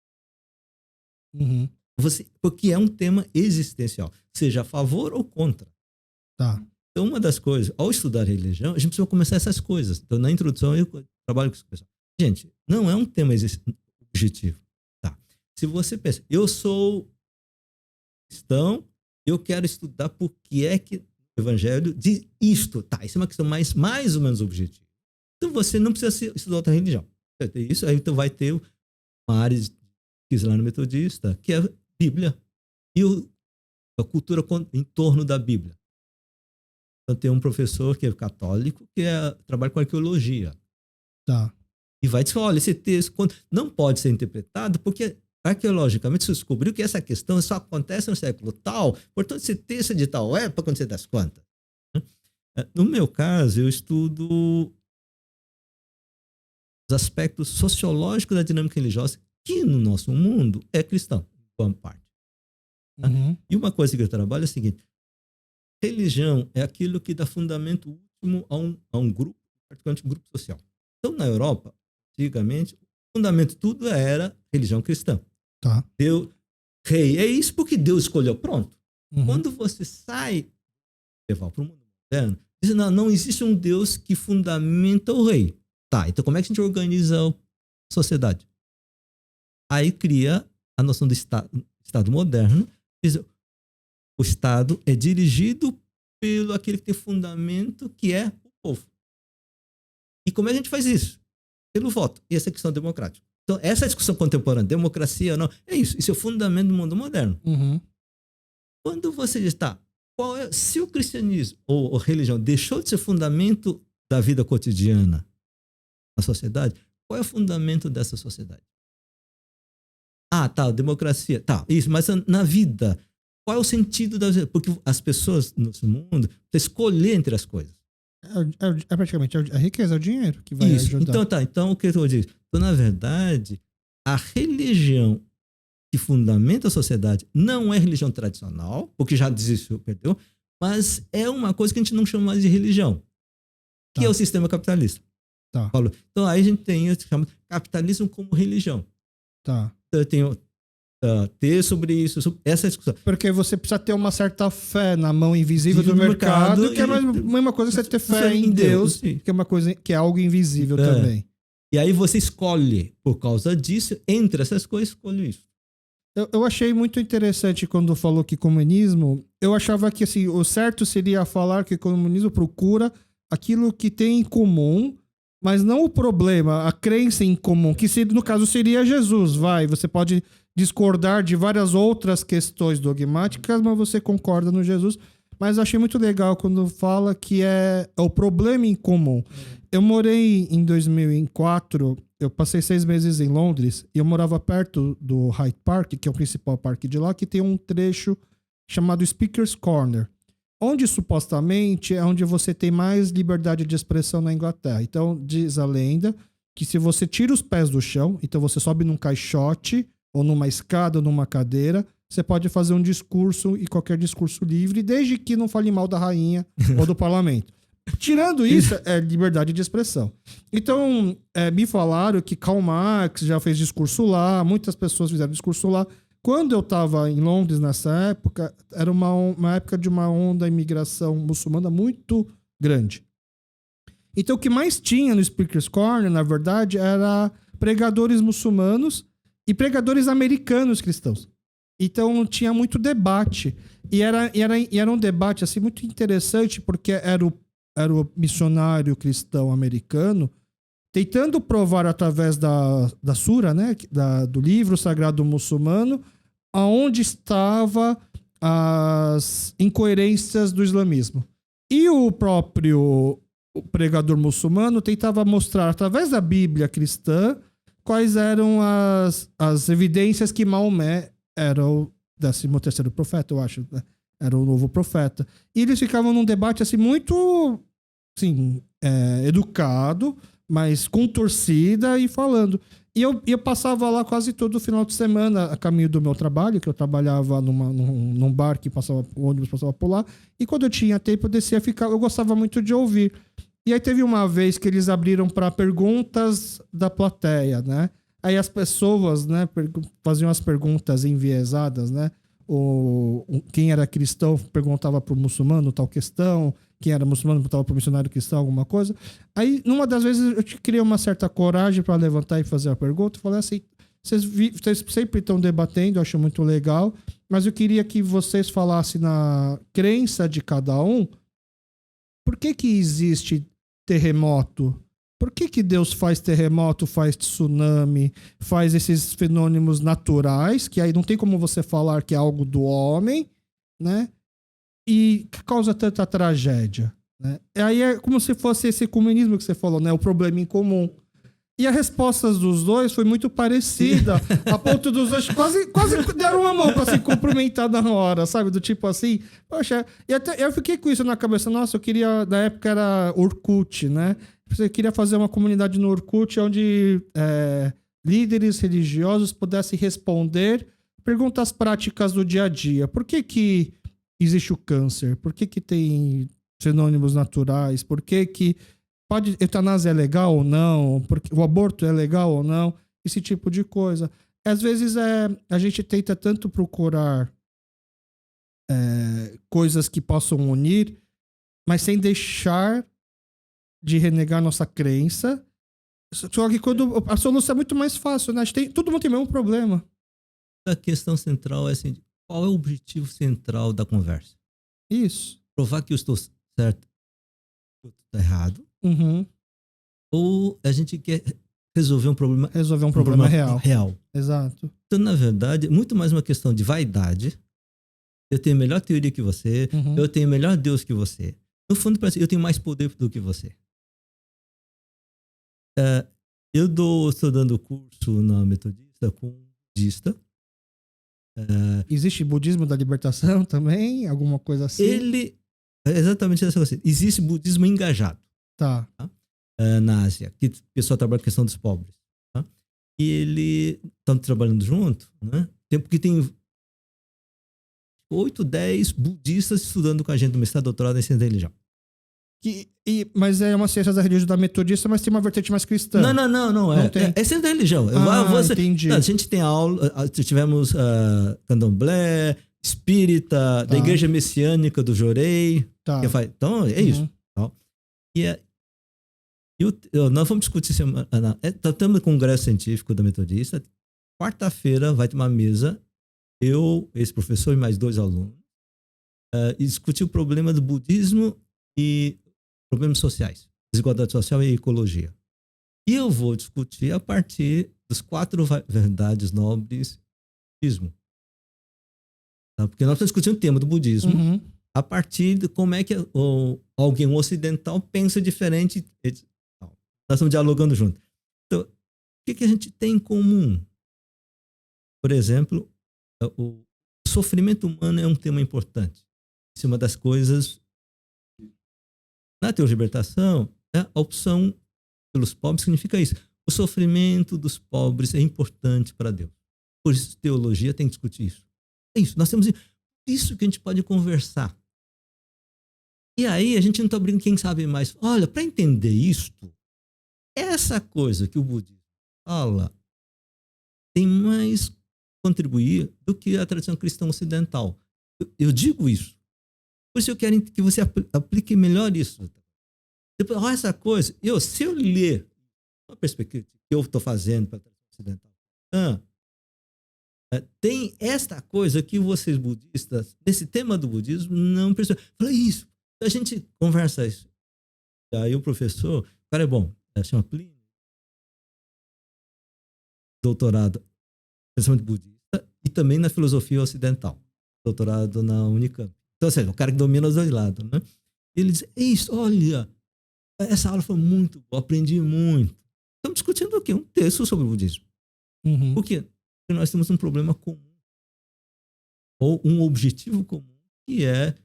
Uhum. Porque é um tema existencial, seja a favor ou contra. Tá. Então, uma das coisas, ao estudar religião, a gente precisa começar essas coisas. Então, na introdução, eu trabalho com isso. Gente, não é um tema objetivo. Tá. Se você pensa, eu sou cristão, eu quero estudar por que é que o evangelho diz isto. Tá, isso é uma questão mais ou menos objetiva. Então, você não precisa estudar outra religião. Isso aí então vai ter uma área de Islã metodista, que é a Bíblia. E a cultura em torno da Bíblia. Então, tem um professor que é católico, que trabalha com arqueologia. Tá. E vai dizer, olha, esse texto não pode ser interpretado porque, arqueologicamente, se descobriu que essa questão só acontece no século tal, portanto, esse texto é de tal época, quando você das quantas. No meu caso, eu estudo os aspectos sociológicos da dinâmica religiosa, que no nosso mundo é cristão, em boa parte. Tá? E uma coisa que eu trabalho é a seguinte: religião é aquilo que dá fundamento último a um grupo, particularmente um grupo social. Então, na Europa, antigamente, o fundamento de tudo era religião cristã. Tá. Deus, rei, é isso porque Deus escolheu. Pronto. Quando você sai levar para o mundo moderno, diz, não existe um Deus que fundamenta o rei. Tá, então como é que a gente organiza a sociedade? Aí cria a noção do Estado moderno. Diz, o Estado é dirigido pelo aquele que tem fundamento, que é o povo. E como é que a gente faz isso? Pelo voto. E essa é a questão democrática. Então, essa discussão contemporânea, democracia ou não, é isso. Isso é o fundamento do mundo moderno. Quando você diz, tá, se o cristianismo ou a religião deixou de ser fundamento da vida cotidiana na sociedade, qual é o fundamento dessa sociedade? Tá, democracia. Tá, isso, mas na vida, qual é o sentido da vida? Porque as pessoas no mundo precisam escolher entre as coisas. É praticamente a riqueza, é o dinheiro que vai isso. ajudar. Então o que eu digo? Então, na verdade, a religião que fundamenta a sociedade não é religião tradicional, porque já desistiu, perdeu, mas é uma coisa que a gente não chama mais de religião, que é o sistema capitalista. Tá. Então aí a gente tem o capitalismo como religião. Tá. Então eu tenho ter sobre isso, sobre essa discussão. Porque você precisa ter uma certa fé na mão invisível do mercado, que é a mesma coisa que você ter fé em Deus, que é uma coisa que é algo invisível também. E aí você escolhe, por causa disso, entre essas coisas, escolhe isso. Eu achei muito interessante quando falou que comunismo, eu achava que assim, o certo seria falar que o comunismo procura aquilo que tem em comum, mas não o problema, a crença em comum, que no caso seria Jesus, você pode discordar de várias outras questões dogmáticas, mas você concorda no Jesus. Mas eu achei muito legal quando fala que é o problema em comum. Eu morei em 2004, eu passei 6 meses em Londres, e eu morava perto do Hyde Park, que é o principal parque de lá, que tem um trecho chamado Speaker's Corner. onde supostamente é onde você tem mais liberdade de expressão na Inglaterra. Então, diz a lenda que se você tira os pés do chão, então você sobe num caixote, ou numa escada, ou numa cadeira, você pode fazer um discurso e qualquer discurso livre, desde que não fale mal da rainha ou do parlamento. Tirando isso, é liberdade de expressão. Então, me falaram que Karl Marx já fez discurso lá, muitas pessoas fizeram discurso lá. Quando eu estava em Londres nessa época, era uma época de uma onda de imigração muçulmana muito grande. Então, o que mais tinha no Speaker's Corner, na verdade, era pregadores muçulmanos e pregadores americanos cristãos. Então, tinha muito debate. E era um debate assim, muito interessante, porque era o missionário cristão americano tentando provar através da Sura, né, do livro sagrado muçulmano, aonde estava as incoerências do islamismo. E o próprio pregador muçulmano tentava mostrar, através da Bíblia cristã, quais eram as evidências que Maomé era o 13º profeta, eu acho, né? Era o novo profeta. E eles ficavam num debate assim, muito assim, educado, mas com torcida e falando. E eu passava lá quase todo final de semana, a caminho do meu trabalho, que eu trabalhava num bar que o ônibus passava por lá. E quando eu tinha tempo, eu descia a ficar. Eu gostava muito de ouvir. E aí teve uma vez que eles abriram para perguntas da plateia, né? Aí as pessoas, né, faziam as perguntas enviesadas, né? Quem era cristão perguntava para o muçulmano tal questão, quem era muçulmano perguntava para o missionário cristão alguma coisa. Aí, numa das vezes, eu criei uma certa coragem para levantar e fazer a pergunta. Eu falei assim, vocês sempre estão debatendo, eu acho muito legal, mas eu queria que vocês falassem na crença de cada um, por que existe terremoto? Por que Deus faz terremoto, faz tsunami, faz esses fenômenos naturais, que aí não tem como você falar que é algo do homem, né? E que causa tanta tragédia, né? E aí é como se fosse esse ecumenismo que você falou, né? O problema em comum. E a resposta dos dois foi muito parecida, a ponto dos dois quase deram uma mão para se cumprimentar na hora, sabe? Do tipo assim, poxa, e até eu fiquei com isso na cabeça, nossa, eu queria, na época era Orkut, né? Eu queria fazer uma comunidade no Orkut onde líderes religiosos pudessem responder perguntas práticas do dia a dia. Por que existe o câncer? Por que tem fenômenos naturais? Por que eutanásia é legal ou não? Porque o aborto é legal ou não? Esse tipo de coisa. Às vezes a gente tenta tanto procurar coisas que possam unir, mas sem deixar de renegar nossa crença. Só que quando a solução é muito mais fácil, né? Todo mundo tem o mesmo problema. A questão central é assim, qual é o objetivo central da conversa? Isso. Provar que eu estou certo ou estou errado? Uhum. Ou a gente quer resolver um problema real? Exato. Então, na verdade, muito mais uma questão de vaidade. Eu tenho melhor teoria que você, eu tenho melhor Deus que você. No fundo, parece que eu tenho mais poder do que você. Eu estou dando curso na Metodista com um budista. Existe budismo da libertação também? Alguma coisa assim? É exatamente essa coisa. Existe budismo engajado. Tá. Na Ásia, que o pessoal trabalha com a questão dos pobres. Tá? E ele estão trabalhando junto, né? Porque tem 8, 10 budistas estudando com a gente no mestrado, doutorado em ciência da religião. Mas é uma ciência da religião da metodista, mas tem uma vertente mais cristã. Não é ciência da religião. Entendi. A gente tem aula, tivemos candomblé, espírita, da igreja messiânica do Jorei. Tá. Então, é isso. Tá? Nós vamos discutir semana. Estamos no Congresso Científico da Metodista. Quarta-feira vai ter uma mesa, eu, esse professor e mais 2 alunos, e discutir o problema do budismo e problemas sociais, desigualdade social e ecologia. E eu vou discutir a partir das 4 verdades nobres do budismo. Tá? Porque nós estamos discutindo o tema do budismo a partir de como é que alguém ocidental pensa diferente. Nós estamos dialogando junto. Então, o que a gente tem em comum? Por exemplo, o sofrimento humano é um tema importante. em cima das coisas. Na teologia de libertação, a opção pelos pobres significa isso. O sofrimento dos pobres é importante para Deus. Por isso, teologia tem que discutir isso. É isso. Nós temos isso que a gente pode conversar. E aí, a gente não está brincando quem sabe mais. Olha, para entender isto, essa coisa que o budismo fala tem mais contribuir do que a tradição cristã ocidental. Eu digo isso. Por isso eu quero que você aplique melhor isso. Depois, essa coisa, se eu ler uma perspectiva que eu estou fazendo para a tradição ocidental, tem esta coisa que vocês budistas, nesse tema do budismo, não percebem. Fala isso. A gente conversa isso. E aí o professor, o cara é bom, chama Plínio, doutorado pensamento budista e também na filosofia ocidental, doutorado na Unicamp. Então, assim, o cara que domina os dois lados, né? Ele diz, isso, olha, essa aula foi muito boa, aprendi muito. Estamos discutindo o quê? Um texto sobre o budismo. Uhum. Por quê? Porque nós temos um problema comum, ou um objetivo comum, que é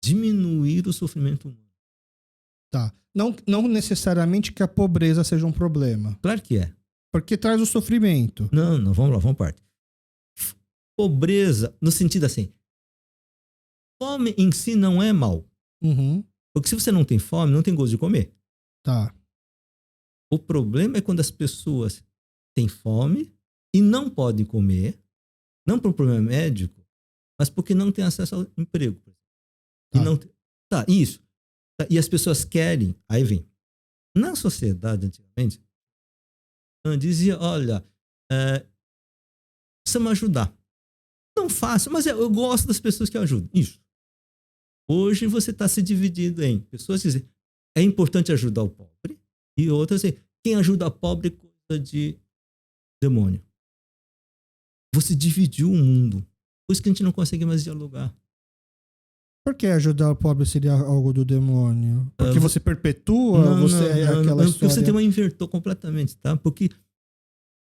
diminuir o sofrimento humano. Tá. Não necessariamente que a pobreza seja um problema. Claro que é. Porque traz o sofrimento. Não, vamos lá, vamos parte. Pobreza, no sentido assim, fome em si não é mal. Uhum. Porque se você não tem fome, não tem gosto de comer. Tá. O problema é quando as pessoas têm fome e não podem comer, não por problema médico, mas porque não têm acesso ao emprego. Tá. E não tá, isso. Tá, e as pessoas querem, aí vem. Na sociedade, antigamente, dizia, olha, precisa me ajudar. Não faço, mas eu gosto das pessoas que ajudam. Isso. Hoje você está se dividindo em pessoas que dizem, é importante ajudar o pobre, e outras dizem, quem ajuda o pobre é coisa de demônio. Você dividiu o mundo. Por isso que a gente não consegue mais dialogar. Por que ajudar o pobre seria algo do demônio? Porque você perpetua? Não, aquela porque história... você tem uma invertou completamente, tá? Porque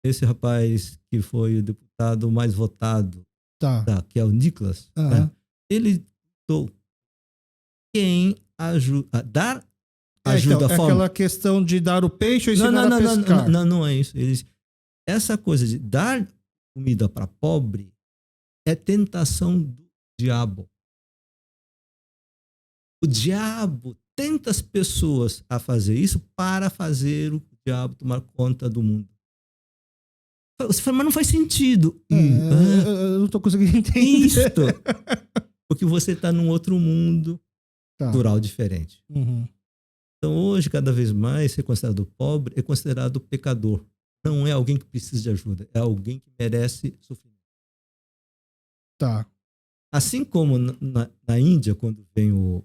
esse rapaz que foi o deputado mais votado, tá, que é o Nicolas, né? Ele quem ajuda, dar ajuda à fome. Aquela questão de dar o peixe ou ensinar a pescar. Não é isso. Essa coisa de dar comida para pobre é tentação do diabo. O diabo tenta as pessoas a fazer isso para fazer o diabo tomar conta do mundo. Você fala, mas não faz sentido. Eu não estou conseguindo entender. Isso. Porque você está num outro mundo cultural diferente. Uhum. Então, hoje, cada vez mais, ser considerado pobre é considerado pecador. Não é alguém que precisa de ajuda. É alguém que merece sofrimento. Tá. Assim como na Índia, quando vem o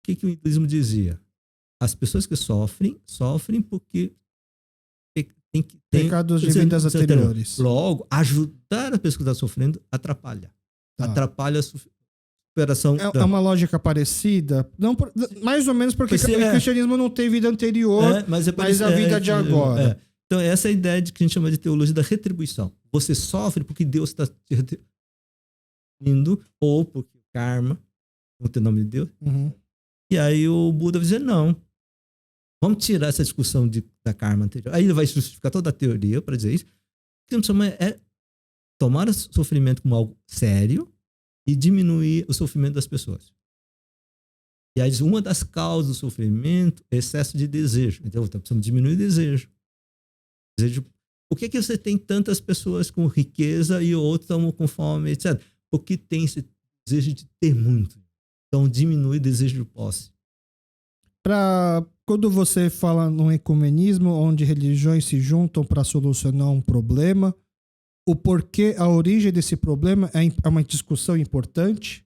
que o hinduísmo dizia? As pessoas que sofrem porque tem pecados de vidas anteriores. Logo, ajudar a pessoa que está sofrendo atrapalha. Tá. Atrapalha a superação. É uma lógica parecida? Não, mais ou menos porque o cristianismo não tem vida anterior, mas a vida de agora. Então, essa é a ideia que a gente chama de teologia da retribuição. Você sofre porque Deus está te retribuindo, ou porque o karma, não tem nome de Deus. Uhum. E aí o Buda vai dizer, não. Vamos tirar essa discussão da karma anterior. Aí ele vai justificar toda a teoria para dizer isso. O que a gente chama é tomar o sofrimento como algo sério e diminuir o sofrimento das pessoas. E aí uma das causas do sofrimento é excesso de desejo. Então, precisamos diminuir o desejo. Por que você tem tantas pessoas com riqueza e outros estão com fome, etc.? Porque tem esse desejo de ter muito. Então, diminui o desejo de posse. Quando você fala num ecumenismo, onde religiões se juntam para solucionar um problema, o porquê, a origem desse problema é uma discussão importante?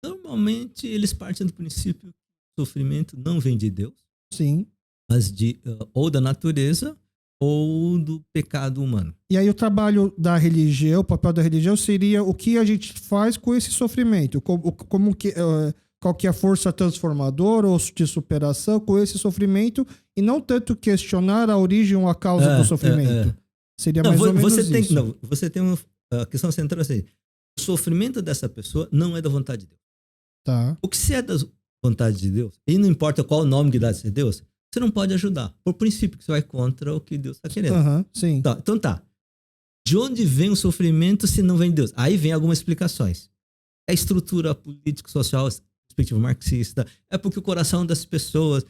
Normalmente, eles partem do princípio que o sofrimento não vem de Deus. Sim. Mas ou da natureza ou do pecado humano. E aí o trabalho da religião, o papel da religião seria o que a gente faz com esse sofrimento, qual que é a força transformadora ou de superação com esse sofrimento, e não tanto questionar a origem ou a causa do sofrimento. Seria mais ou menos isso. Você tem uma questão central assim, o sofrimento dessa pessoa não é da vontade de Deus. Tá. O que se é da vontade de Deus, e não importa qual o nome que dá de ser Deus, você não pode ajudar. Por princípio, que você vai contra o que Deus está querendo. Sim. Tá, então tá. De onde vem o sofrimento se não vem de Deus? Aí vem algumas explicações. É a estrutura política, social, perspectiva marxista. É porque o coração das pessoas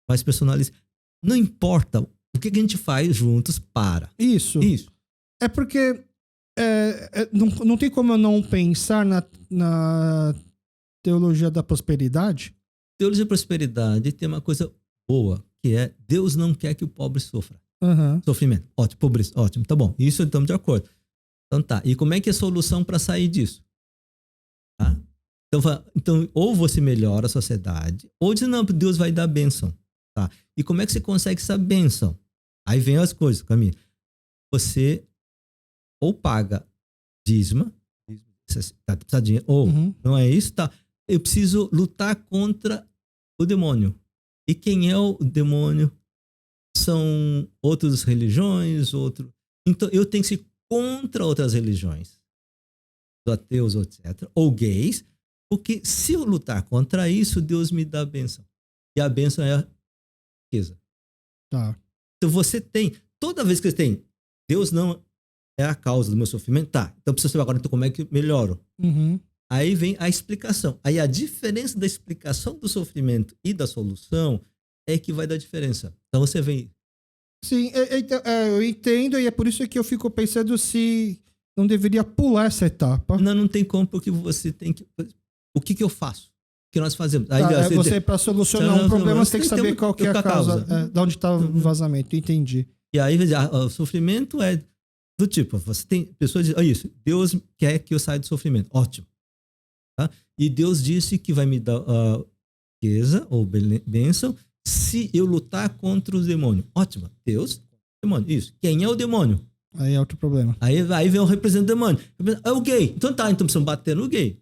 mais personaliza. Não importa o que a gente faz juntos para. Isso. É porque não tem como eu não pensar na teologia da prosperidade. Teologia da prosperidade tem uma coisa boa, que é Deus não quer que o pobre sofra. Sofrimento. Ótimo, pobreza. Ótimo, tá bom. Isso estamos de acordo. Então tá. E como é que é a solução para sair disso? Tá? Então, ou você melhora a sociedade, ou diz, não, Deus vai dar bênção. Tá? E como é que você consegue essa bênção? Aí vem as coisas, Camila. Você ou paga dízima, tá precisando de dinheiro, ou não é isso, tá? Eu preciso lutar contra o demônio. E quem é o demônio? São outras religiões, Então, eu tenho que ser contra outras religiões, ateus, etc., ou gays, porque se eu lutar contra isso, Deus me dá a bênção. E a bênção é a riqueza. Tá. Então, você tem, toda vez que você tem, Deus não é a causa do meu sofrimento, tá. Então, preciso saber agora, então, como é que eu melhoro? Aí vem a explicação. Aí a diferença da explicação do sofrimento e da solução é que vai dar diferença. Então você vem... Sim, eu entendo, e é por isso que eu fico pensando se não deveria pular essa etapa. Não tem como, porque você tem que... O que eu faço? O que nós fazemos? Aí, você para solucionar um problema, você tem que saber qual que é a causa. De onde está o vazamento, entendi. E aí o sofrimento é do tipo, você tem pessoas que dizem, isso, Deus quer que eu saia do sofrimento. Ótimo. Tá? E Deus disse que vai me dar riqueza ou bênção se eu lutar contra os demônios. Ótimo. Deus, demônio. Isso. Quem é o demônio? Aí é outro problema. Aí vem o representante do demônio. É o gay. Então tá, então precisamos bater no gay.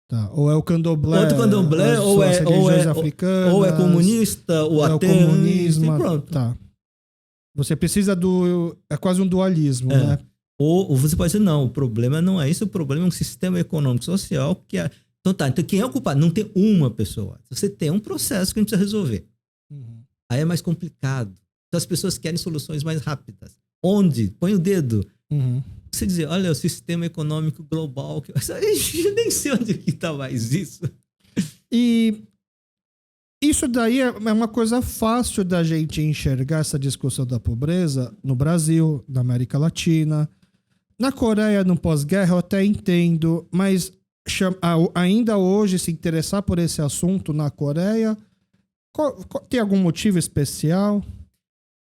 Tá. Ou é o candomblé. Outro candomblé, ou é comunista, ou ateu. É o comunismo. Pronto. Tá. Você precisa é quase um dualismo, né? Ou você pode dizer, não, o problema não é isso, o problema é um sistema econômico social que é... Então tá, então quem é o culpado? Não tem uma pessoa. Você tem um processo que a gente precisa resolver. Aí é mais complicado. Então as pessoas querem soluções mais rápidas. Onde? Põe o dedo. Você dizer, olha, o sistema econômico global... Eu nem sei onde que tá mais isso. E isso daí é uma coisa fácil da gente enxergar, essa discussão da pobreza no Brasil, na América Latina. Na Coreia, no pós-guerra, eu até entendo, mas ainda hoje se interessar por esse assunto na Coreia, tem algum motivo especial?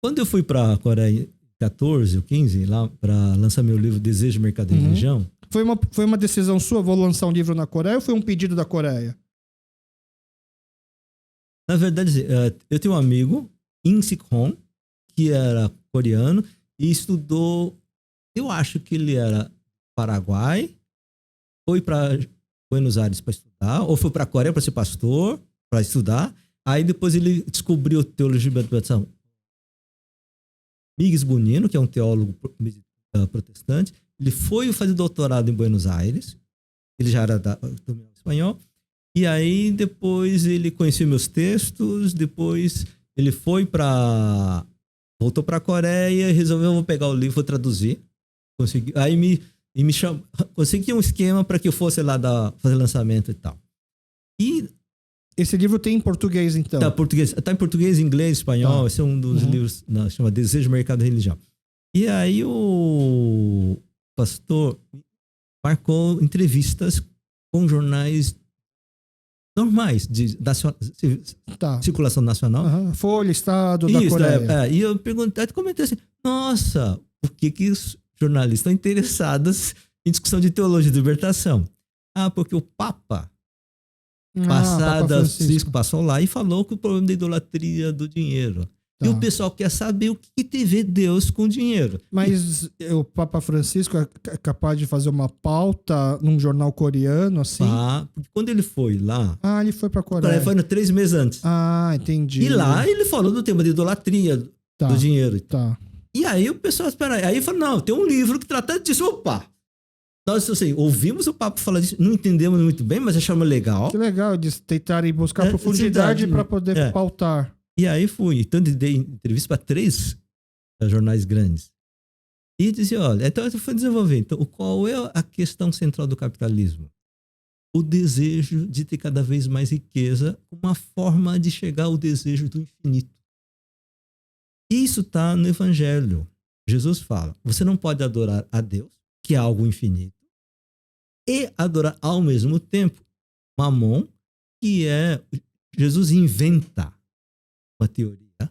Quando eu fui para a Coreia em 14 ou 15, lá para lançar meu livro Desejo, Mercado e Religião... Foi uma decisão sua, vou lançar um livro na Coreia, ou foi um pedido da Coreia? Na verdade, eu tenho um amigo, In Sik-hong, que era coreano e estudou, eu acho que ele era Paraguai, foi para Buenos Aires para estudar, ou foi para a Coreia para ser pastor, para estudar. Aí depois ele descobriu teologia da libertação. Miguel Bonino, que é um teólogo protestante, ele foi fazer doutorado em Buenos Aires, ele já era do espanhol. E aí, depois ele conheceu meus textos, depois ele voltou para a Coreia e resolveu, vou pegar o livro, vou traduzir. Consegui, aí me chamou, consegui um esquema para que eu fosse lá fazer lançamento e tal. E esse livro tem em português, então? Tá em português, inglês, espanhol. Esse é um dos livros, chama Desejo, Mercado e Religião. E aí o pastor marcou entrevistas com jornais normais, de circulação nacional. Folha, Estado, da Coreia. E eu comentei assim, nossa, por que os jornalistas estão interessados em discussão de teologia de libertação? Porque o Papa Francisco passou lá e falou que o problema da idolatria do dinheiro. E o pessoal quer saber o que tem a ver Deus com o dinheiro. Mas o Papa Francisco é capaz de fazer uma pauta num jornal coreano, assim? Porque quando ele foi lá... ele foi pra Coreia. Ele foi 3 meses antes. Entendi. E lá ele falou do tema de idolatria do dinheiro. Tá. E aí o pessoal, espera aí. Aí falou, não, tem um livro que trata disso. Opa! Nós, assim, ouvimos o Papa falar disso, não entendemos muito bem, mas achamos legal. Que legal de tentarem buscar profundidade para poder pautar. E aí fui. Então, dei entrevista para 3 jornais grandes. E dizia, olha, então eu fui desenvolver. Então, qual é a questão central do capitalismo? O desejo de ter cada vez mais riqueza, uma forma de chegar ao desejo do infinito. Isso está no Evangelho. Jesus fala, você não pode adorar a Deus, que é algo infinito, e adorar ao mesmo tempo Mamon, que é... Jesus inventa uma teoria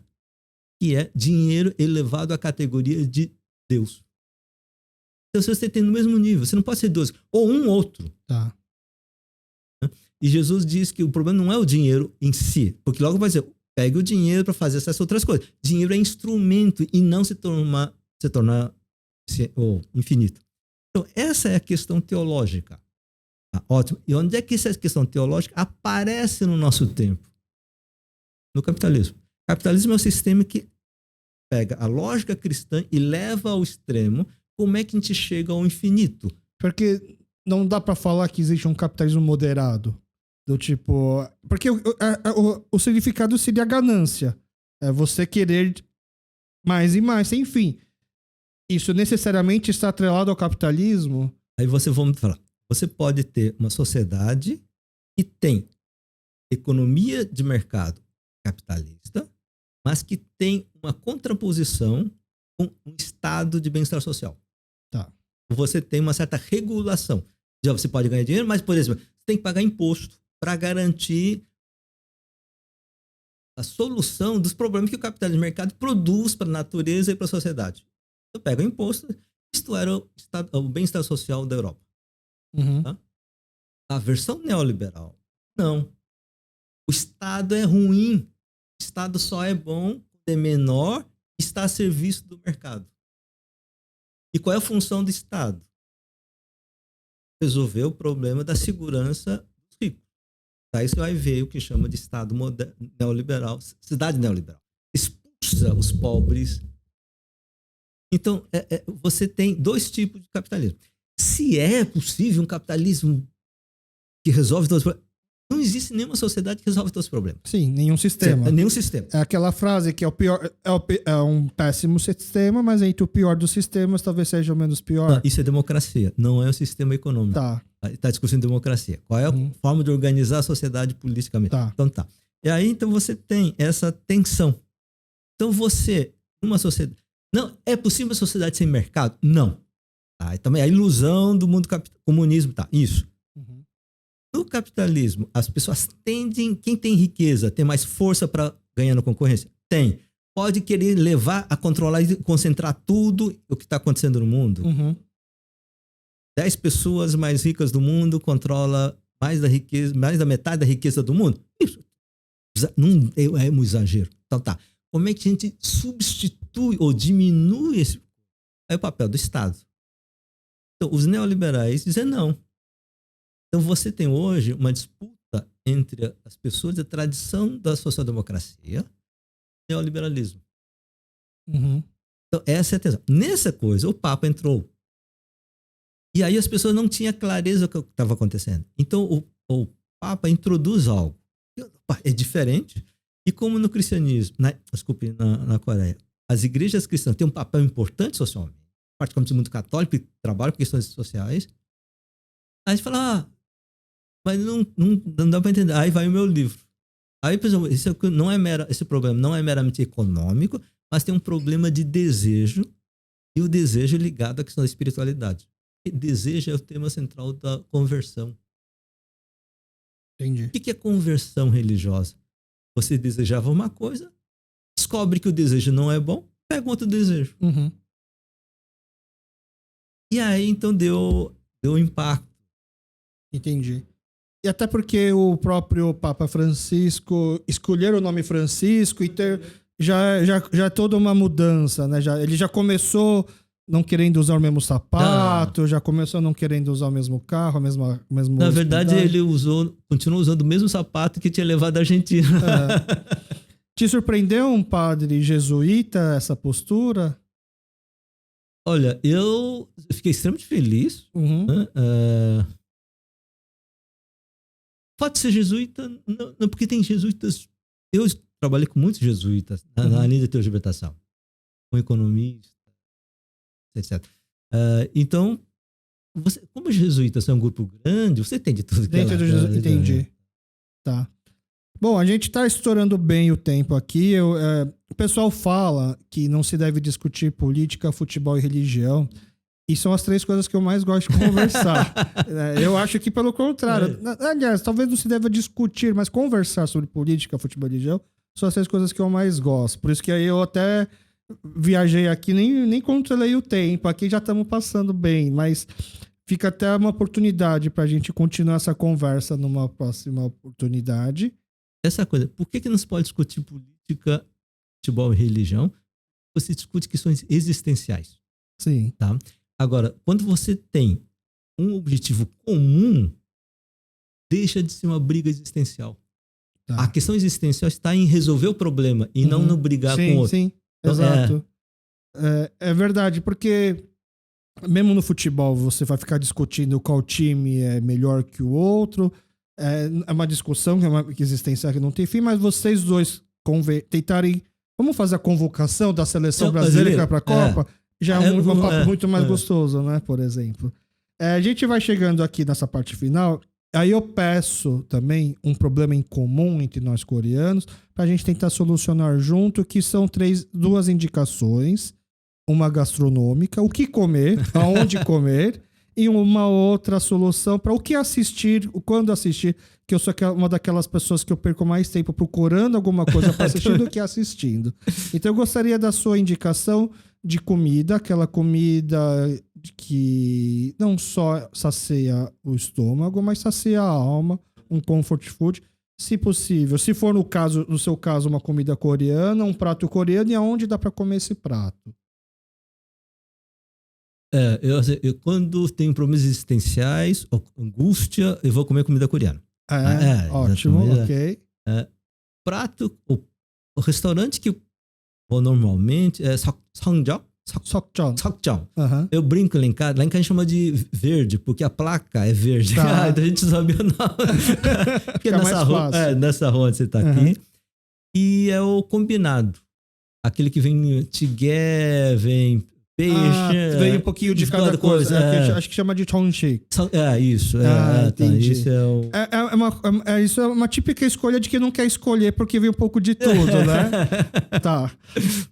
que é dinheiro elevado à categoria de Deus. Então, se você tem no mesmo nível, você não pode ser 12, ou um outro. Tá. E Jesus diz que o problema não é o dinheiro em si, porque logo vai dizer, pegue o dinheiro para fazer essas outras coisas. Dinheiro é instrumento e não se tornar infinito. Então, essa é a questão teológica. Tá, ótimo. E onde é que essa questão teológica aparece no nosso tempo? No capitalismo. O capitalismo é um sistema que pega a lógica cristã e leva ao extremo. Como é que a gente chega ao infinito? Porque não dá para falar que existe um capitalismo moderado. Do tipo... Porque o significado seria ganância. É você querer mais e mais, sem fim. Isso necessariamente está atrelado ao capitalismo? Aí vamos falar. Você pode ter uma sociedade que tem economia de mercado capitalista, mas que tem uma contraposição com um estado de bem-estar social. Tá. Você tem uma certa regulação. Já você pode ganhar dinheiro, mas, por exemplo, você tem que pagar imposto para garantir a solução dos problemas que o capitalismo de mercado produz para a natureza e para a sociedade. Eu pego o imposto, isto era o bem-estar social da Europa. Uhum. Tá? A versão neoliberal, não. O Estado é ruim. O Estado só é bom, é menor, está a serviço do mercado. E qual é a função do Estado? Resolver o problema da segurança dos ricos. Daí você vai ver o que chama de Estado neoliberal, cidade neoliberal. Expulsa os pobres. Então, você tem 2 tipos de capitalismo. Se é possível um capitalismo que resolve todos os problemas, não existe nenhuma sociedade que resolve todos os problemas. Sim, nenhum sistema. Nenhum sistema. É aquela frase que é o pior, é um péssimo sistema, mas entre o pior dos sistemas talvez seja o menos pior. Não, isso é democracia, não é o sistema econômico. Tá. Está discutindo democracia. Qual é a forma de organizar a sociedade politicamente? Tá. Então tá. E aí então você tem essa tensão. Então você, uma sociedade... Não, é possível uma sociedade sem mercado? Não. Tá, e também a ilusão do mundo comunismo, tá, isso. Uhum. No capitalismo, as pessoas tendem, quem tem riqueza, tem mais força para ganhar na concorrência? Tem. Pode querer levar a controlar e concentrar tudo o que está acontecendo no mundo. Uhum. 10 pessoas mais ricas do mundo controla mais da riqueza, mais da metade da riqueza do mundo. Isso não é um exagero. Então tá. Como é que a gente substitui ou diminui esse? É o papel do Estado. Então, os neoliberais dizem não. Então, você tem hoje uma disputa entre as pessoas da tradição da social-democracia e o neoliberalismo. Uhum. Então, essa é a tensão. Nessa coisa, o Papa entrou. E aí as pessoas não tinham clareza do que estava acontecendo. Então, o Papa introduz algo. É diferente. E como no cristianismo, na Coreia, as igrejas cristãs têm um papel importante socialmente, particularmente no mundo católico, que trabalha com questões sociais. Aí a gente fala, mas não dá para entender. Aí vai o meu livro. Aí, por exemplo, esse problema não é meramente econômico, mas tem um problema de desejo, e o desejo é ligado à questão da espiritualidade. E desejo é o tema central da conversão. Entendi. O que é conversão religiosa? Você desejava uma coisa, descobre que o desejo não é bom, pega outro desejo. Uhum. E aí, então, deu impacto. Entendi. E até porque o próprio Papa Francisco escolher o nome Francisco e ter já é toda uma mudança, né? Ele já começou não querendo usar o mesmo sapato, já começou não querendo usar o mesmo carro, mesmo Na verdade, ele continuou usando o mesmo sapato que tinha levado da Argentina. Te surpreendeu um padre jesuíta essa postura? Olha, eu fiquei extremamente feliz. Uhum. Né? O fato de ser jesuíta, não, porque tem jesuítas. Eu trabalhei com muitos jesuítas na linha de teologia, com economistas, etc. Então, como os jesuítas são um grupo grande, você tem de tudo que Dentro do Jesus, entendi. Tá. Bom, a gente está estourando bem o tempo aqui. O pessoal fala que não se deve discutir política, futebol e religião. E são as 3 coisas que eu mais gosto de conversar. Eu acho que, pelo contrário. Aliás, talvez não se deva discutir, mas conversar sobre política, futebol e religião são as 3 coisas que eu mais gosto. Por isso que aí eu até viajei aqui, nem controlei o tempo. Aqui já estamos passando bem, mas fica até uma oportunidade para a gente continuar essa conversa numa próxima oportunidade. Essa coisa, por que não se pode discutir política, futebol e religião? Você discute questões existenciais. Sim. Tá? Agora, quando você tem um objetivo comum, deixa de ser uma briga existencial. Tá. A questão existencial está em resolver o problema e não no brigar com o outro. Sim, Então, exato. É verdade, porque mesmo no futebol você vai ficar discutindo qual time é melhor que o outro. É uma discussão que existencial que não tem fim, mas vocês dois tentarem... Vamos fazer a convocação da seleção brasileira que vai para a Copa? Já é um papo muito mais gostoso, né? Por exemplo. A gente vai chegando aqui nessa parte final. Aí eu peço também um problema em comum entre nós coreanos para a gente tentar solucionar junto, que são 2 indicações. Uma gastronômica, o que comer, aonde comer, e uma outra solução para o que assistir, o quando assistir, que eu sou uma daquelas pessoas que eu perco mais tempo procurando alguma coisa para assistir do que assistindo. Então eu gostaria da sua indicação de comida, aquela comida que não só sacia o estômago, mas sacia a alma, um comfort food, se possível. Se for no seu caso, uma comida coreana, um prato coreano, e aonde dá para comer esse prato? Eu quando tenho problemas existenciais, angústia, eu vou comer comida coreana. Ótimo, ok. Prato, o restaurante que eu vou normalmente é Seongjok. Sokjeon. Eu brinco lá em casa a gente chama de verde, porque a placa é verde. Tá. Então a gente sabia o nome. Porque nessa rua onde você está aqui. E é o combinado. Aquele que vem tigué, vem peixe. Vem um pouquinho de cada coisa. Acho que chama de chonshik. Isso. Entendi. Isso isso é uma típica escolha de quem não quer escolher, porque vem um pouco de tudo, né? Tá.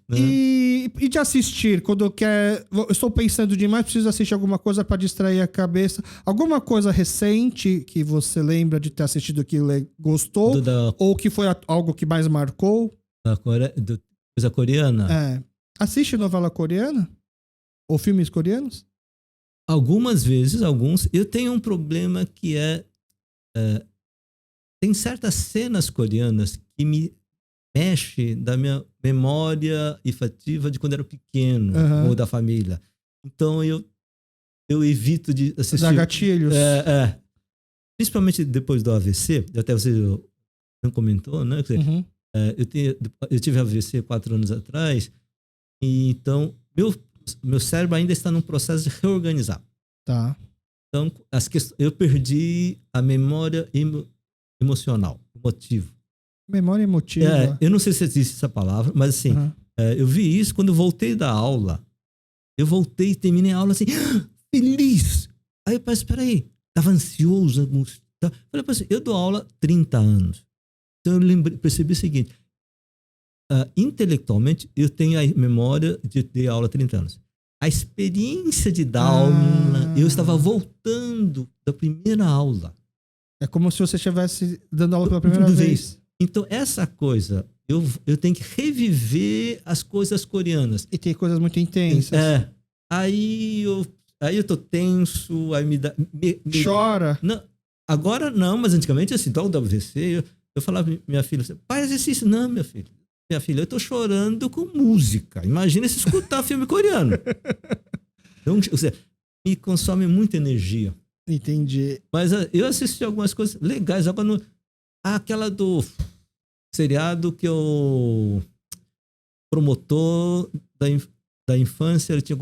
E de assistir, quando eu estou pensando demais, preciso assistir alguma coisa para distrair a cabeça. Alguma coisa recente que você lembra de ter assistido que gostou? Ou que foi algo que mais marcou? Coisa coreana? Assiste novela coreana? Ou filmes coreanos? Algumas vezes, alguns. Eu tenho um problema que tem certas cenas coreanas que me mexe da minha memória afetiva de quando era pequeno, ou da família. Então eu evito de assistir. Dá gatilhos. Principalmente depois do AVC, até você não comentou, né? Eu tive AVC 4 anos atrás, e então meu cérebro ainda está num processo de reorganizar. Tá. Então, eu perdi a memória emocional, emotivo. Memória emotiva. Eu não sei se existe essa palavra, mas assim, eu vi isso quando eu voltei da aula. Eu voltei e terminei a aula assim, feliz. Aí eu pensei, espera aí, estava ansioso, angustiado. Falei, assim, eu dou aula há 30 anos. Então eu percebi o seguinte, intelectualmente eu tenho a memória de ter aula há 30 anos. A experiência de dar aula, eu estava voltando da primeira aula. É como se você estivesse dando aula pela primeira vez. Então essa coisa, eu tenho que reviver as coisas coreanas. E tem coisas muito intensas. Aí eu tô tenso, aí me dá... Chora? Não, agora não, mas antigamente assim, então o AVC, eu falava pra minha filha, faz exercício. Não, minha filha, eu tô chorando com música. Imagina se escutar filme coreano. Então, me consome muita energia. Entendi. Mas eu assisti algumas coisas legais. Agora, aquela do seriado que o promotor da infância, ele tinha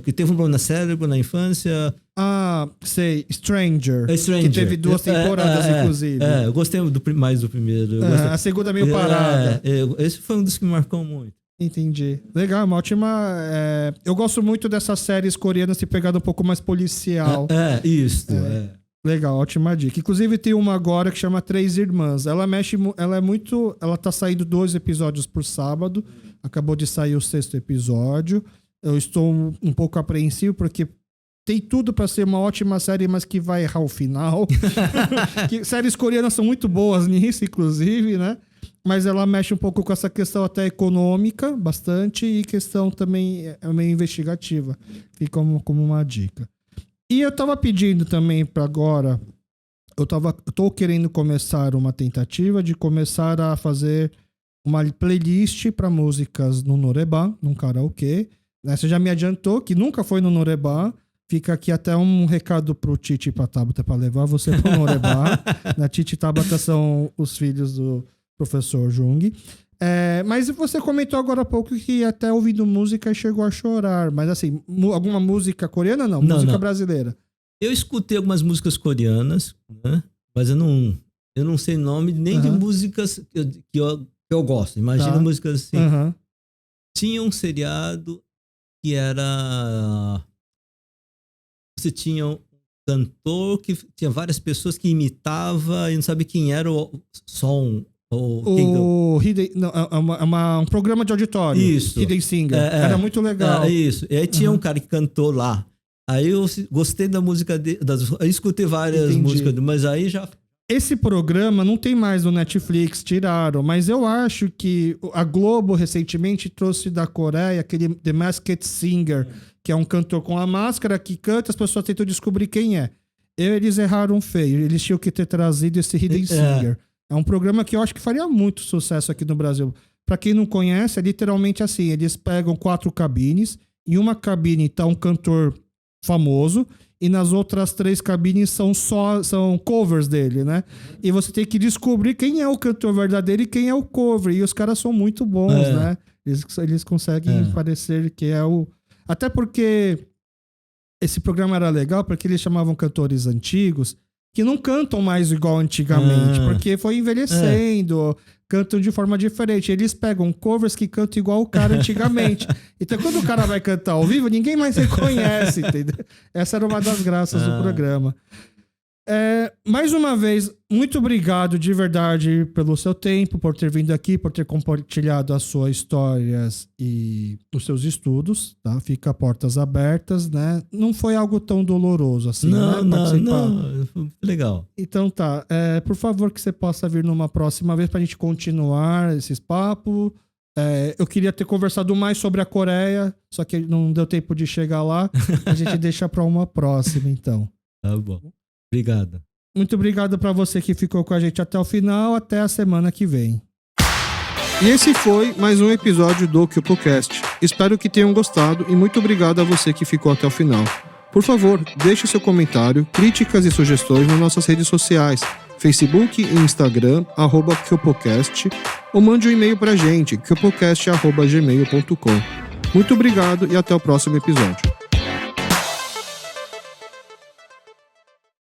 que teve um problema no cérebro na infância. Ah, sei, Stranger. Stranger. Que teve 2 temporadas, inclusive. Eu gostei mais do primeiro. A segunda é meio parada. Esse foi um dos que me marcou muito. Entendi. Legal, uma ótima... Eu gosto muito dessas séries coreanas se pegada um pouco mais policial. Isso. Legal, ótima dica. Inclusive tem uma agora que chama Três Irmãs. Ela tá saindo 2 episódios por sábado. Acabou de sair o 6º episódio. Eu estou um pouco apreensivo porque tem tudo pra ser uma ótima série, mas que vai errar o final. Séries coreanas são muito boas nisso, inclusive, né? Mas ela mexe um pouco com essa questão até econômica, bastante, e questão também meio investigativa. Fica como uma dica. E eu tava pedindo também para agora, eu tô querendo começar uma tentativa de começar a fazer uma playlist para músicas no Noreban, num karaokê. Você já me adiantou que nunca foi no Noreban. Fica aqui até um recado pro Titi e pra Tabata para levar você pro Noreban. Na Titi e Tabata são os filhos do professor Jung. Mas você comentou agora há pouco que até ouvindo música chegou a chorar. Mas assim, alguma música coreana? Não, música brasileira. Eu escutei algumas músicas coreanas, né? Mas eu não sei nome nem de músicas que eu gosto. Imagina músicas assim. Tinha um seriado que era... Você tinha um cantor que tinha várias pessoas que imitava e não sabia quem era o som. Um programa de auditório. Isso. Hidden Singer. Era muito legal. Isso. E aí tinha um cara que cantou lá. Aí eu gostei da música dele. Eu escutei várias músicas dele, mas aí já... Esse programa não tem mais no Netflix, tiraram. Mas eu acho que a Globo recentemente trouxe da Coreia aquele The Masked Singer, que é um cantor com a máscara que canta, as pessoas tentam descobrir quem é. Eles erraram feio. Eles tinham que ter trazido esse Hidden Singer. É um programa que eu acho que faria muito sucesso aqui no Brasil. Pra quem não conhece, é literalmente assim. Eles pegam 4 cabines. Em uma cabine tá um cantor famoso. E nas outras 3 cabines são covers dele, né? E você tem que descobrir quem é o cantor verdadeiro e quem é o cover. E os caras são muito bons, né? Eles conseguem parecer que é o... Até porque esse programa era legal porque eles chamavam cantores antigos que não cantam mais igual antigamente, porque foi envelhecendo, cantam de forma diferente. Eles pegam covers que cantam igual o cara antigamente. Então, quando o cara vai cantar ao vivo, ninguém mais reconhece, entendeu? Essa era uma das graças do programa. Mais uma vez, muito obrigado de verdade pelo seu tempo, por ter vindo aqui, por ter compartilhado as suas histórias e os seus estudos, tá? Fica portas abertas, né? Não foi algo tão doloroso assim, não, né? Não, legal. Então tá, por favor que você possa vir numa próxima vez pra gente continuar esses papos. Eu queria ter conversado mais sobre a Coreia, só que não deu tempo de chegar lá. A gente deixa pra uma próxima, então. Tá bom. Obrigado. Muito obrigado para você que ficou com a gente até o final. Até a semana que vem. E esse foi mais um episódio do KyopoCast. Espero que tenham gostado e muito obrigado a você que ficou até o final. Por favor, deixe seu comentário, críticas e sugestões nas nossas redes sociais, Facebook e Instagram, @KyopoCast, ou mande um e-mail pra gente, kyopocast@gmail.com. Muito obrigado e até o próximo episódio.